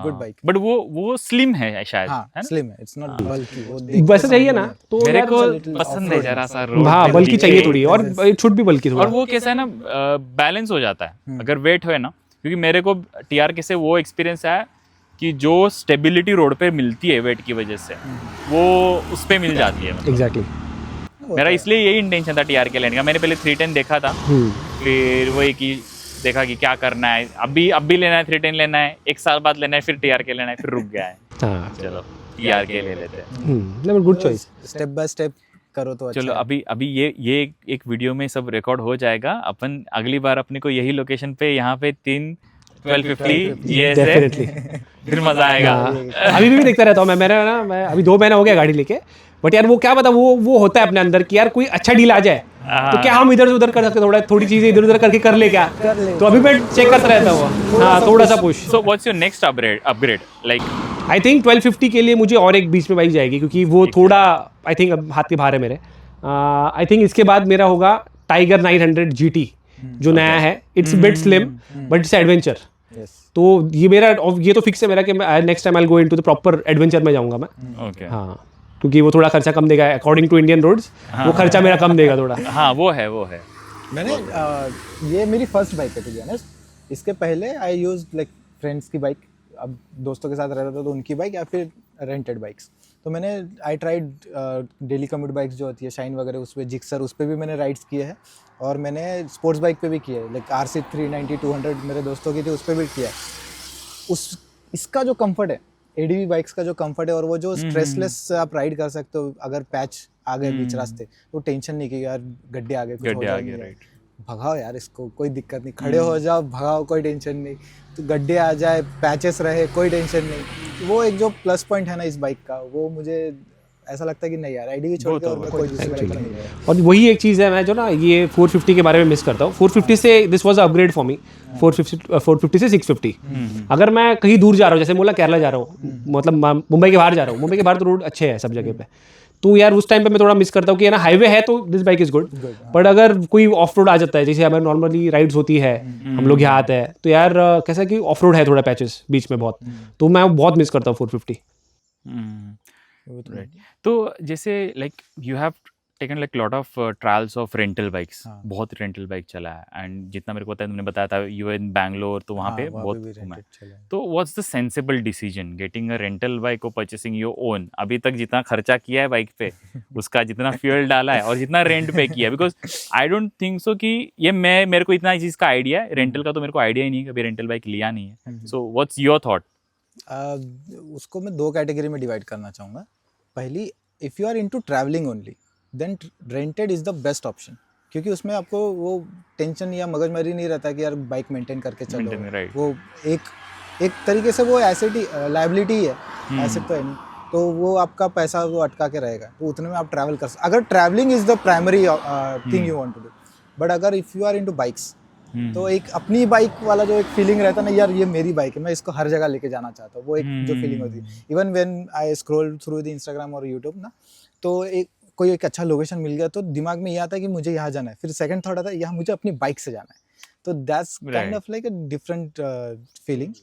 S2: good bike.
S1: But वो स्लिम है शायद, है
S2: हाँ
S1: ना?
S2: स्लिम है, इट्स नॉट बल्की। वो
S3: वैसे चाहिए ना तो
S1: मेरे
S3: यार
S1: को
S2: little
S1: पसंद है
S2: off-road
S1: जरा सा रोड
S3: हाँ
S1: पे
S3: बल्कि
S1: दिखे।
S3: चाहिए थोड़ी, और इट शुड भी बल्कि
S1: और
S3: थोड़ा।
S1: वो कैसा है ना, बैलेंस हो जाता है अगर वेट है ना, क्योंकि मेरे को TRK से वो एक्सपीरियंस है कि जो स्टेबिलिटी रोड पे मिलती है वेट की वजह से, वो उस पे मिल जाती है। मतलब
S3: एग्जैक्टली
S1: मेरा इसलिए यही इंटेंशन था TRK लेने का। मैंने पहले 310 देखा था, फिर वही कि देखा कि क्या करना है, अब भी लेना है, 310 लेना है, 1 साल बाद लेना है, फिर TRK लेना है, फिर रुक गया है।
S3: हाँ
S1: चलो TRK ले लेते हैं।
S3: नहीं good choice.
S2: Step by step करो तो अच्छा
S1: चलो
S2: है।
S1: अभी ये एक वीडियो में सब रिकॉर्ड हो जाएगा। अपन अगली बार अपने को यही लोकेशन पे यहाँ पे 1250 ये से
S3: डेफिनेटली
S1: फिर मजा आएगा।
S3: अभी भी देखता रहता हूँ मैं अभी 2 महीना हो गया गाड़ी लेके, बट यार वो क्या पता वो होता है अपने अंदर कि यार कोई अच्छा डील आ जाए तो क्या हम इधर से उधर कर सकते हैं, थोड़ी चीजें इधर उधर करके कर ले क्या, तो अभी मैं चेक करता रहता हूँ। हाँ थोड़ा सा push.
S1: So what's your next upgrade? Like
S3: I think 1250 के लिए मुझे और एक बीच में बाइक जाएगी, क्योंकि वो थोड़ा आई थिंक हाथ के बाहर है मेरे। आई थिंक इसके बाद मेरा होगा टाइगर 900 GT जो नया है। It's bit slim but it's adventure.
S2: Yes।
S3: तो ये तो फिक्स है मेरा कि next time I will go into the proper adventure में जाऊंगा मैं।
S1: ओके
S3: हाँ क्योंकि वो थोड़ा खर्चा कम देगा अकॉर्डिंग टू इंडियन रोड्स, वो खर्चा मेरा कम देगा थोड़ा।
S1: हाँ वो है
S2: मैंने ये मेरी फर्स्ट बाइक है टू बी ऑनेस्ट। इसके पहले आई यूज लाइक फ्रेंड्स की बाइक, अब दोस्तों के साथ रहता था तो उनकी बाइक या फिर रेंटेड बाइक्स। तो मैंने I tried daily commute bikes जो होती है शाइन वगैरह, उस पर जिक्सर, उस पर भी मैंने राइड्स किए हैं, और मैंने स्पोर्ट्स बाइक पे भी किया है, लाइक RC 390 200 मेरे दोस्तों की थी, उस पर भी किया है। इसका जो कंफर्ट है, ADV बाइक्स का जो कंफर्ट है, और वो जो स्ट्रेसलेस आप राइड कर सकते हो, अगर पैच आ गए बीच रास्ते तो टेंशन नहीं कि यार गड्ढे आ गए, कुछ हो
S1: गड्ढे आ गए,
S2: जाएंगे,
S1: राइट।
S2: भगाओ यार इसको, कोई दिक्कत नहीं, खड़े हो जाओ, भगाओ, कोई टेंशन नहीं। तो गड्ढे आ जाए, पैचेस रहे, कोई टेंशन नहीं। वो एक जो प्लस पॉइंट है ना इस बाइक का, वो मुझे ऐसा लगता है कि नहीं यार ADV छोड़ के और मैं कोई दूसरी बाइक नहीं है।
S3: और वही एक चीज़ है, मैं जो ना ये 450 के बारे में मिस करता हूँ। 450 से this was upgrade for me. 450 से 650। अगर मैं कहीं दूर जा रहा हूँ, जैसे मोला केरला जा रहा हूँ, मतलब मुंबई के बाहर जा रहा हूँ, मुंबई के बाहर तो रोड अच्छे हैं सब जगह पे, तो यार उस टाइम पे मैं थोड़ा मिस करता हूँ कि ना हाईवे है तो this bike is good, but अगर कोई ऑफ रोड आ जाता है, जैसे हमारे नॉर्मली राइड्स होती है, हम लोग यहाँ आते हैं, तो यार कैसा कि ऑफ रोड है थोड़ा पैचेस बीच में बहुत, तो मैं बहुत मिस करता हूँ 450।
S1: राइट। तो जैसे like you have taken like lot of trials of rental bikes,
S2: हाँ।
S1: बहुत रेंटल बाइक चला है एंड जितना मेरे को पता है तुमने बताया था यू इन बैंगलोर, तो वहाँ पे बहुत
S2: भी
S1: घूमा है।
S2: rented चला है।
S1: तो what's the sensible decision getting a rental bike और परचेसिंग योर ओन? अभी तक जितना खर्चा किया है बाइक पे उसका जितना फ्यूल डाला है और जितना रेंट पे किया है, because I don't think so कि ये मेरे को इतना इस चीज़ का आइडिया है, रेंटल का तो मेरे को आइडिया ही नहीं है, कभी रेंटल बाइक लिया नहीं है। So what's your thought?
S2: उसको मैं 2 कैटेगरी में डिवाइड करना चाहूँगा। पहली, if you are into travelling only then rented is the best option, क्योंकि उसमें आपको वो टेंशन या मगजमारी नहीं रहता कि यार बाइक मेंटेन करके चलो।
S1: Maintain, right.
S2: वो एक तरीके से वो एसेट ही लाइबिलिटी है, एसेट तो है नहीं, तो वो आपका पैसा वो अटका के रहेगा, तो उतने में आप ट्रैवल कर सकते। अगर travelling is the primary thing you want to do, but अगर if you are into bikes तो एक अपनी बाइक वाला जो एक फीलिंग रहता है ना, यार ये मेरी बाइक है, मैं इसको हर जगह लेके जाना चाहता हूँ, वो एक जो फीलिंग होती है। Even when I scroll through the Instagram और यूट्यूब ना, तो कोई एक अच्छा लोकेशन मिल गया तो दिमाग में ये आता है कि मुझे यहाँ जाना है, फिर सेकंड थॉट आता है यहाँ मुझे अपनी बाइक से जाना है, तो that's kind of like a different feeling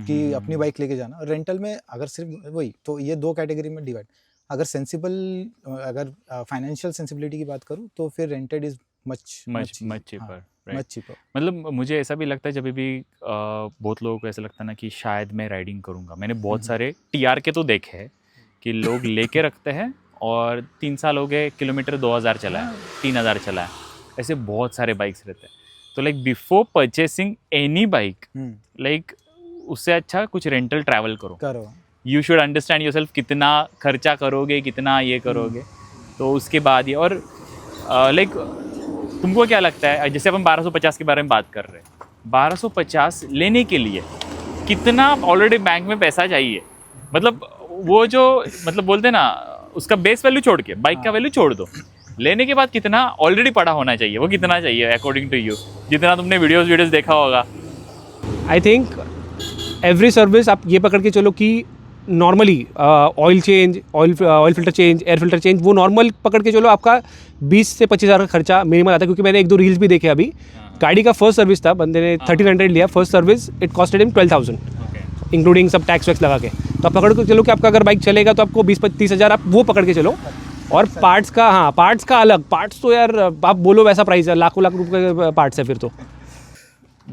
S2: कि अपनी बाइक लेके जाना। रेंटल में अगर सिर्फ वही, तो ये 2 कैटेगरी में डिवाइड। अगर फाइनेंशियल सेंसिबिलिटी की बात करूँ तो फिर rented is much
S1: cheaper,
S2: much cheaper.
S1: मतलब मुझे ऐसा भी लगता है जब भी बहुत लोगों को ऐसा लगता है ना कि शायद मैं राइडिंग करूंगा, मैंने बहुत सारे टीआर के तो देखे हैं कि लोग लेके रखते हैं और 3 साल हो गए, किलोमीटर 2000 चला है, 3000 चला है, ऐसे बहुत सारे बाइक्स रहते हैं। तो like before purchasing any bike, like उससे अच्छा कुछ रेंटल ट्रैवल करो। यू शुड अंडरस्टैंड योरसेल्फ कितना खर्चा करोगे, कितना ये करोगे, तो उसके बाद ये। और लाइक तुमको क्या लगता है, जैसे अपन 1250 के बारे में बात कर रहे हैं, 1250 लेने के लिए कितना ऑलरेडी बैंक में पैसा चाहिए? मतलब वो जो मतलब बोलते हैं ना, उसका बेस वैल्यू छोड़ के बाइक का वैल्यू छोड़ दो, लेने के बाद कितना ऑलरेडी पड़ा होना चाहिए, वो कितना चाहिए अकॉर्डिंग टू यू, जितना तुमने वीडियोस देखा होगा?
S3: आई थिंक एवरी सर्विस आप ये पकड़ के चलो कि normally oil change, oil filter change, air filter change, वो नॉर्मल पकड़ के चलो आपका 20 से 25 हज़ार का खर्चा मिनिमम आता है। क्योंकि मैंने 1-2 रील्स भी देखे अभी, गाड़ी का फर्स्ट सर्विस था, बंदे ने 1300 लिया first service, it costed him 12,000 including सब टैक्स वैक्स लगा के। तो आप पकड़ के चलो कि आपका अगर बाइक चलेगा तो आपको 20-30 हज़ार आप वो पकड़ के चलो। और पार्ट्स का, हाँ पार्ट्स का अलग, पार्ट्स तो यार आप बोलो वैसा प्राइस है, लाखों लाख रुपए के पार्ट्स है फिर तो।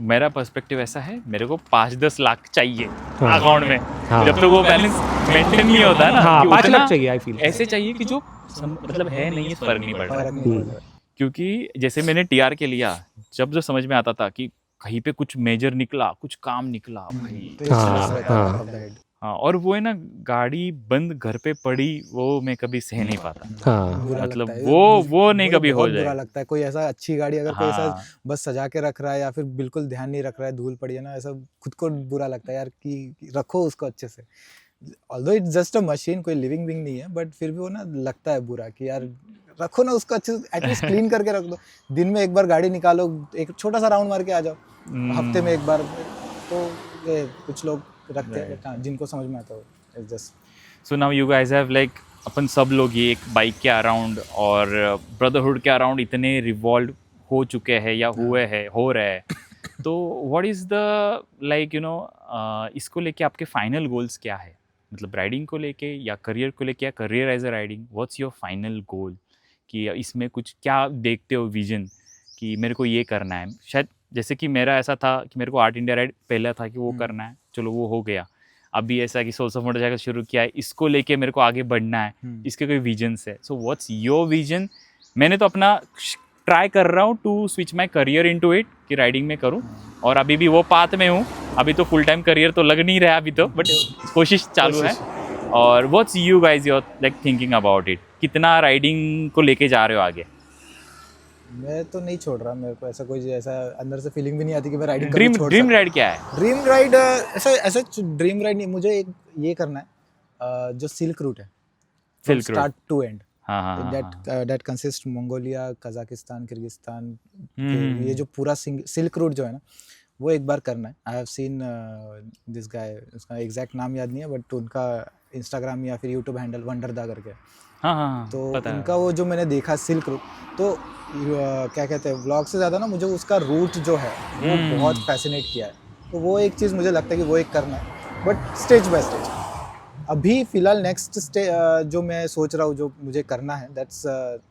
S1: मेरा पर्सपेक्टिव ऐसा है, मेरे को 5-10 लाख चाहिए
S3: हाँ।
S1: अकाउंट में,
S3: हाँ।
S1: जब तक वो बैलेंस मेंटेन नहीं होता ना।
S3: हाँ,
S1: कि
S3: 5
S1: उतना
S3: लाख चाहिए आई फील।
S1: ऐसे चाहिए कि जो मतलब है नहीं, फर्क नहीं पड़ रहा।
S2: हाँ।
S1: क्योंकि जैसे मैंने टीआर के लिया, जब जो समझ में आता था कि कहीं पे कुछ मेजर निकला, कुछ काम निकला भाई, हाँ, और वो है ना गाड़ी बंद घर पे पड़ी, वो मैं कभी सह नहीं पाता।
S3: हाँ,
S1: मतलब वो नहीं कभी हो जाए।
S2: बुरा लगता है। कोई ऐसा अच्छी गाड़ी अगर कोई ऐसा
S1: हाँ।
S2: बस सजा के रख रहा है या फिर बिल्कुल ध्यान नहीं रख रहा है, धूल पड़ी है ना, ऐसा खुद को बुरा लगता है यार कि रखो उसको अच्छे से। Although it's just a machine, कोई लिविंग बिंग नहीं है, बट फिर भी वो ना लगता है बुरा कि यार रखो ना उसको अच्छे से, एटलीस्ट क्लीन करके रख दो। दिन में एक बार गाड़ी निकालो, एक छोटा सा राउंड मार के आ जाओ, हफ्ते में एक बार। तो ये कुछ लोग रखते हैं जिनको समझ में आता है just.
S1: So now you guys have like, अपन सब लोग ये एक बाइक के अराउंड और ब्रदरहुड के अराउंड इतने रिवॉल्व हो चुके हैं या हुए हैं, हो रहे हैं। तो what is the like you no, इसको लेके आपके फाइनल गोल्स क्या है? मतलब राइडिंग को लेके या करियर को लेके, या career as a riding, what's your final goal? कि इसमें कुछ क्या देखते हो विजन कि मेरे को ये करना है? शायद जैसे कि मेरा ऐसा था कि मेरे को आर्ट इंडिया राइड पहला था कि वो करना है, चलो वो हो गया। अभी ऐसा कि सोल्स ऑफ मोटरसाइकिल शुरू किया है, इसको लेके मेरे को आगे बढ़ना है, इसके कोई विजन्स है? So what's your vision? मैंने तो अपना ट्राई कर रहा हूँ to switch my career into it, कि राइडिंग में करूँ, और अभी भी वो पाथ में हूँ। अभी तो फुल टाइम करियर तो लग नहीं रहा अभी तो, बट कोशिश चालू है। और what's you guys your like thinking about it? कितना राइडिंग को लेके जा रहे हो आगे?
S2: मैं तो नहीं छोड़ रहा, मेरे को ऐसा कोई ऐसा अंदर से फीलिंग भी नहीं आती कि मैं राइडिंग
S1: ड्रीम राइड क्या है?
S2: ड्रीम राइड ऐसा ड्रीम राइड नहीं, मुझे एक ये करना है जो सिल्क रूट है,
S1: silk route
S2: start to end,
S1: हाँ,
S2: that consists Mongolia, Kazakhstan, Kyrgyzstan, ये जो पूरा सिल्क रूट जो है ना, वो एक बार करना है। I have seen this guy, उसका एग्जैक्ट नाम याद नहीं है, बट उनका इंस्टाग्राम या फिर यूट्यूब हैंडल वंडरदा करके,
S1: हाँ,
S2: तो उनका वो जो मैंने देखा सिल्क रूट, तो क्या कहते हैं, व्लॉग से ज़्यादा ना मुझे उसका रूट जो है वो बहुत फैसिनेट किया है। तो वो एक चीज़ मुझे लगता है कि वो एक करना है, बट स्टेज बाय स्टेज। अभी फिलहाल नेक्स्ट जो मैं सोच रहा हूँ जो मुझे करना है that's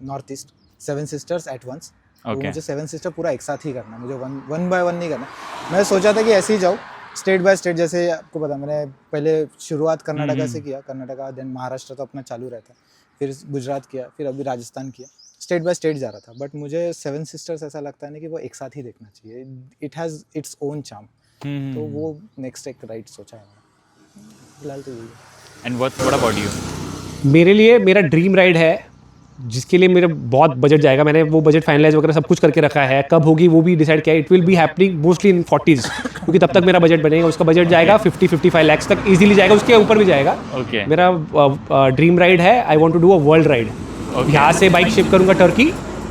S2: north east 7 sisters at once.
S1: Okay.
S2: मुझे 7 सिस्टर पूरा एक साथ ही करना है, मुझे वन बाय वन नहीं करना। मैं सोचा था कि ऐसे ही जाऊँ स्टेट बाय स्टेट, जैसे आपको पता मैंने पहले शुरुआत कर्नाटका से किया, कर्नाटका देन महाराष्ट्र तो अपना चालू रहता है, फिर गुजरात किया, फिर अभी राजस्थान किया, स्टेट बाय स्टेट जा रहा था। बट मुझे 7 सिस्टर्स ऐसा लगता है ना कि वो एक साथ ही देखना चाहिए, it has its own charm. तो वो नेक्स्ट एक राइड सोचा है मैंने, फिलहाल तो यही है।
S1: And what about you?
S3: मेरे लिए मेरा ड्रीम राइड है जिसके लिए मेरा बहुत बजट जाएगा। मैंने वो बजट फाइनलाइज वगैरह सब कुछ करके रखा है, कब होगी वो भी डिसाइड किया है। It will be happening mostly in 40s, क्योंकि तब तक मेरा बजट बनेगा। उसका बजट जाएगा 50-55 लाख तक इजीली जाएगा, उसके ऊपर भी जाएगा।
S1: Okay.
S3: मेरा ड्रीम राइड है, I want to do a world ride. यहाँ से बाइक शिफ्ट करूंगा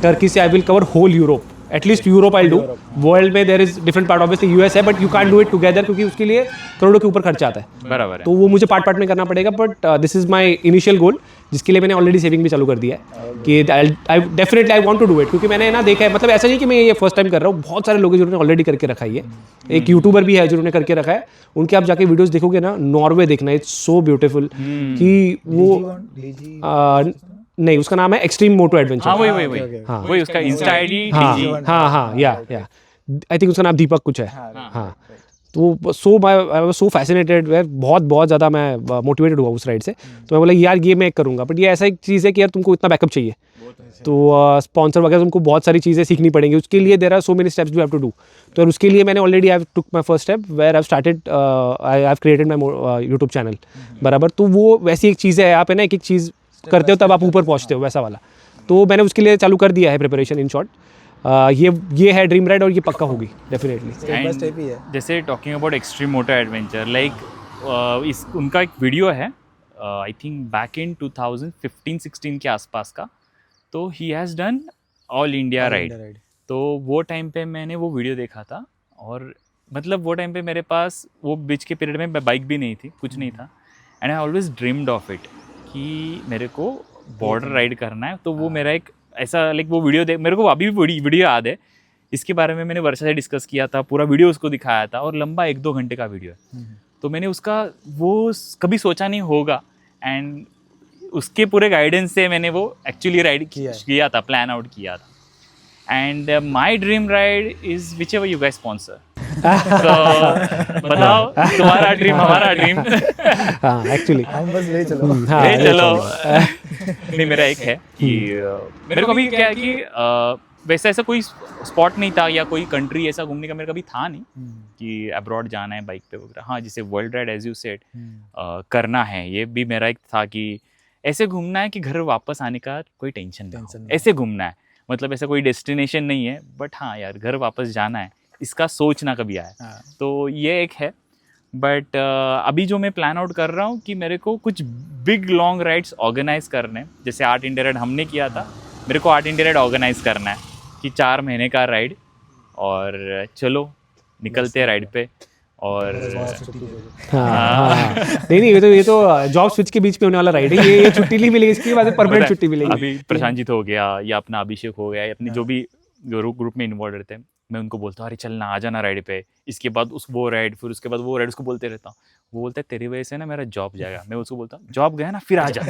S3: टर्की से I will cover whole Europe, at least Europe I do. World में there is different part, obviously US है, but you can do it together, क्योंकि उसके लिए करोड़ों के ऊपर खर्चा आता है।
S1: बराबर है।
S3: तो वो मुझे पार्ट में करना पड़ेगा, but this is my initial goal, जिसके लिए मैंने ऑलरेडी सेविंग भी चालू कर दिया है कि I definitely I want to do it. क्योंकि मैंने ना देखा है, मतलब ऐसा नहीं कि मैं ये फर्स्ट टाइम कर रहा हूँ, बहुत सारे लोग हैं जिन्होंने ऑलरेडी करके रखा है। ये एक यूट्यूबर भी है जिन्होंने करके रखा है, उनके आप जाके वीडियोस देखोगे ना, नॉर्वे देखना, इट्स सो ब्यूटीफुल कि वो नहीं, उसका नाम है एक्सट्रीम मोटो एडवेंचर।
S1: हाँ वही उसका इंस्टा आईडी
S3: हाँ या आई थिंक उसका नाम दीपक कुछ है। हाँ तो सो फैसिनेटेड, बहुत ज़्यादा मैं मोटिवेटेड हुआ उस राइड से। तो मैं बोला यार ये मैं करूँगा, बट ये ऐसा एक चीज़ है कि यार तुमको इतना बैकअप चाहिए, तो स्पॉन्सर वगैरह तुमको बहुत सारी चीज़ें सीखनी पड़ेंगी। उसके लिए there are so many steps you have to do. तो उसके लिए मैंने already I took my first step where I started, I have created my YouTube channel, बराबर। तो वो वैसी एक चीज़ है, आप है ना एक चीज़ करते हो तब आप ऊपर पहुँचते हो, वैसा वाला। तो मैंने उसके लिए चालू कर दिया है प्रिपरेशन। इन शॉर्ट ये है ड्रीम राइड, और ये पक्का होगी डेफिनेटली।
S2: स्टेप बाय स्टेप ही है।
S1: जैसे talking about extreme moto adventure, like इस उनका एक वीडियो है आई थिंक बैक इन 2015-16 के आसपास का। तो he has done all India ride. तो वो टाइम पे मैंने वो वीडियो देखा था, और मतलब वो टाइम पे मेरे पास वो बीच के पीरियड में बाइक भी नहीं थी, कुछ नहीं था, and I always dreamed of it कि मेरे को बॉर्डर राइड करना है। तो वो मेरा एक ऐसा लाइक वो वीडियो देख, मेरे को अभी भी वीडियो याद है। इसके बारे में मैंने वर्षा से डिस्कस किया था, पूरा वीडियो उसको दिखाया था, और लंबा 1-2 घंटे का वीडियो है। तो मैंने उसका वो कभी सोचा नहीं होगा, एंड उसके पूरे गाइडेंस से मैंने वो एक्चुअली राइड किया था, प्लान आउट किया था। And my dream ride is which ever you guys sponsor. तो बताओ तुम्हारा ड्रीम हमारा ड्रीम।
S3: हाँ एक्चुअली
S2: हम बस ले चलो।
S1: ले चलो। नहीं, मेरा एक है कि मेरे को अभी क्या है कि वैसा ऐसा कोई स्पॉट नहीं था या कोई कंट्री ऐसा घूमने का मेरा कभी था नहीं कि अब्रॉड जाना है बाइक पे वगैरह। हाँ, जैसे world ride as you said करना है, ये भी मेरा एक था कि ऐसे घूमना है कि घर वापस आने का कोई टेंशन नहीं, ऐसे घूमना है। मतलब ऐसा कोई डेस्टिनेशन नहीं है, बट हाँ यार घर वापस जाना है, इसका सोचना कभी आया। तो ये एक है। बट अभी जो मैं प्लान आउट कर रहा हूँ कि मेरे को कुछ बिग लॉन्ग राइड्स ऑर्गेनाइज करने हैं। जैसे आर्ट इंडिया राइड हमने किया था, मेरे को आर्ट इंडिया राइड ऑर्गेनाइज करना है कि 4 महीने का राइड, और चलो निकलते हैं राइड पे। और
S3: नहीं ये तो जॉब स्विच के बीच में होने वाला राइड है। ये छुट्टी नहीं मिलेगी, इसके बाद परमानेंट छुट्टी मिलेगी।
S1: अभी प्रशांत हो गया या अपना अभिषेक हो गया, अपने जो भी ग्रुप में इन्वॉल्व रहते हैं, मैं उनको बोलता हूँ अरे चलना, आ जाना राइड पे। इसके बाद वो राइड, फिर उसके बाद वो राइड, उसको बोलते रहता हूँ। वो बोलता है तेरी वजह से ना मेरा जॉब जाएगा। मैं उसको बोलता हूँ जॉब गया ना फिर आ जा।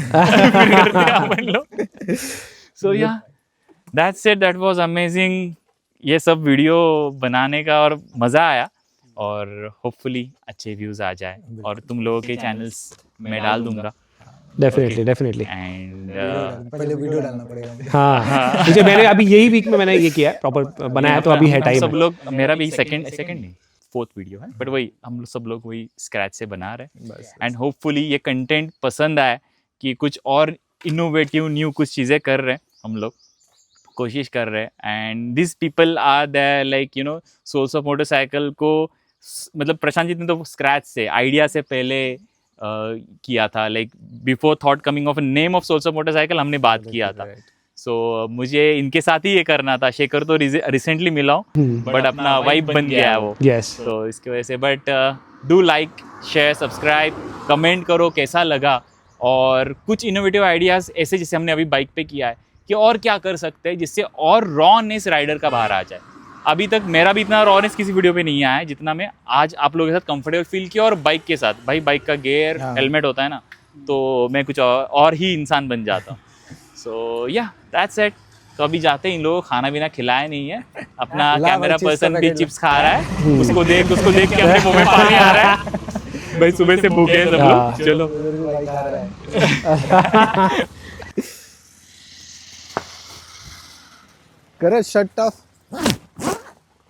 S1: सो या that's it, that was amazing. ये सब वीडियो बनाने का और मज़ा आया, और होपफुली अच्छे व्यूज़ आ जाए, और तुम लोगों के चैनल्स में डाल दूंगा
S3: डेफिनेटली।
S1: एंड
S2: पहले वीडियो डालना पड़ेगा।
S3: हाँ मुझे मैंने अभी यही वीक में मैंने ये किया है, प्रॉपर बनाया, तो अभी है टाइम।
S1: सब लोग, मेरा भी सेकंड नहीं 4th वीडियो है, बट वही हम लोग सब लोग वही स्क्रैच से बना रहे हैं। एंड होपफुली ये कंटेंट पसंद आए कि कुछ और इनोवेटिव न्यू कुछ चीज़ें कर रहे हैं, हम लोग कोशिश कर रहे हैं। And this people are there, like you know, souls of motorcycle को मतलब प्रशांत जी ने तो स्क्रैच से, आइडिया से पहले किया था, like before thought coming of name of souls of motorcycle हमने बात किया था। सो मुझे इनके साथ ही ये करना था। शेखर तो रिसेंटली मिला हूँ, बट अपना वाइब बन गया है वो। तो इसकी वजह से, but do like, share, subscribe, comment करो कैसा लगा, और कुछ इनोवेटिव आइडियाज़ ऐसे जैसे हमने अभी बाइक पे किया है कि और क्या कर सकते हैं जिससे और रॉनेस राइडर का बाहर आ जाए। अभी तक मेरा भी इतना रॉनेस किसी वीडियो पे नहीं आया है जितना मैं आज आप लोगों के साथ कंफर्टेबल फील किया। और बाइक के साथ, भाई बाइक का गियर, हेलमेट होता है ना, तो मैं कुछ और ही इंसान बन जाता. सो या दैट्स इट. तो अभी जाते हैं, इन लोगों को खाना पीना खिलाया नहीं है. अपना
S2: ला
S1: कैमरा
S2: भाई, chips
S1: पर्सन
S2: का
S1: भी
S2: packet
S1: चिप्स खा रहा है. उसको देख के अपने मुंह में पानी आ रहा है. भाई सुबह से भूखे हैं सब लोग. चलो
S2: करो शट ऑफ.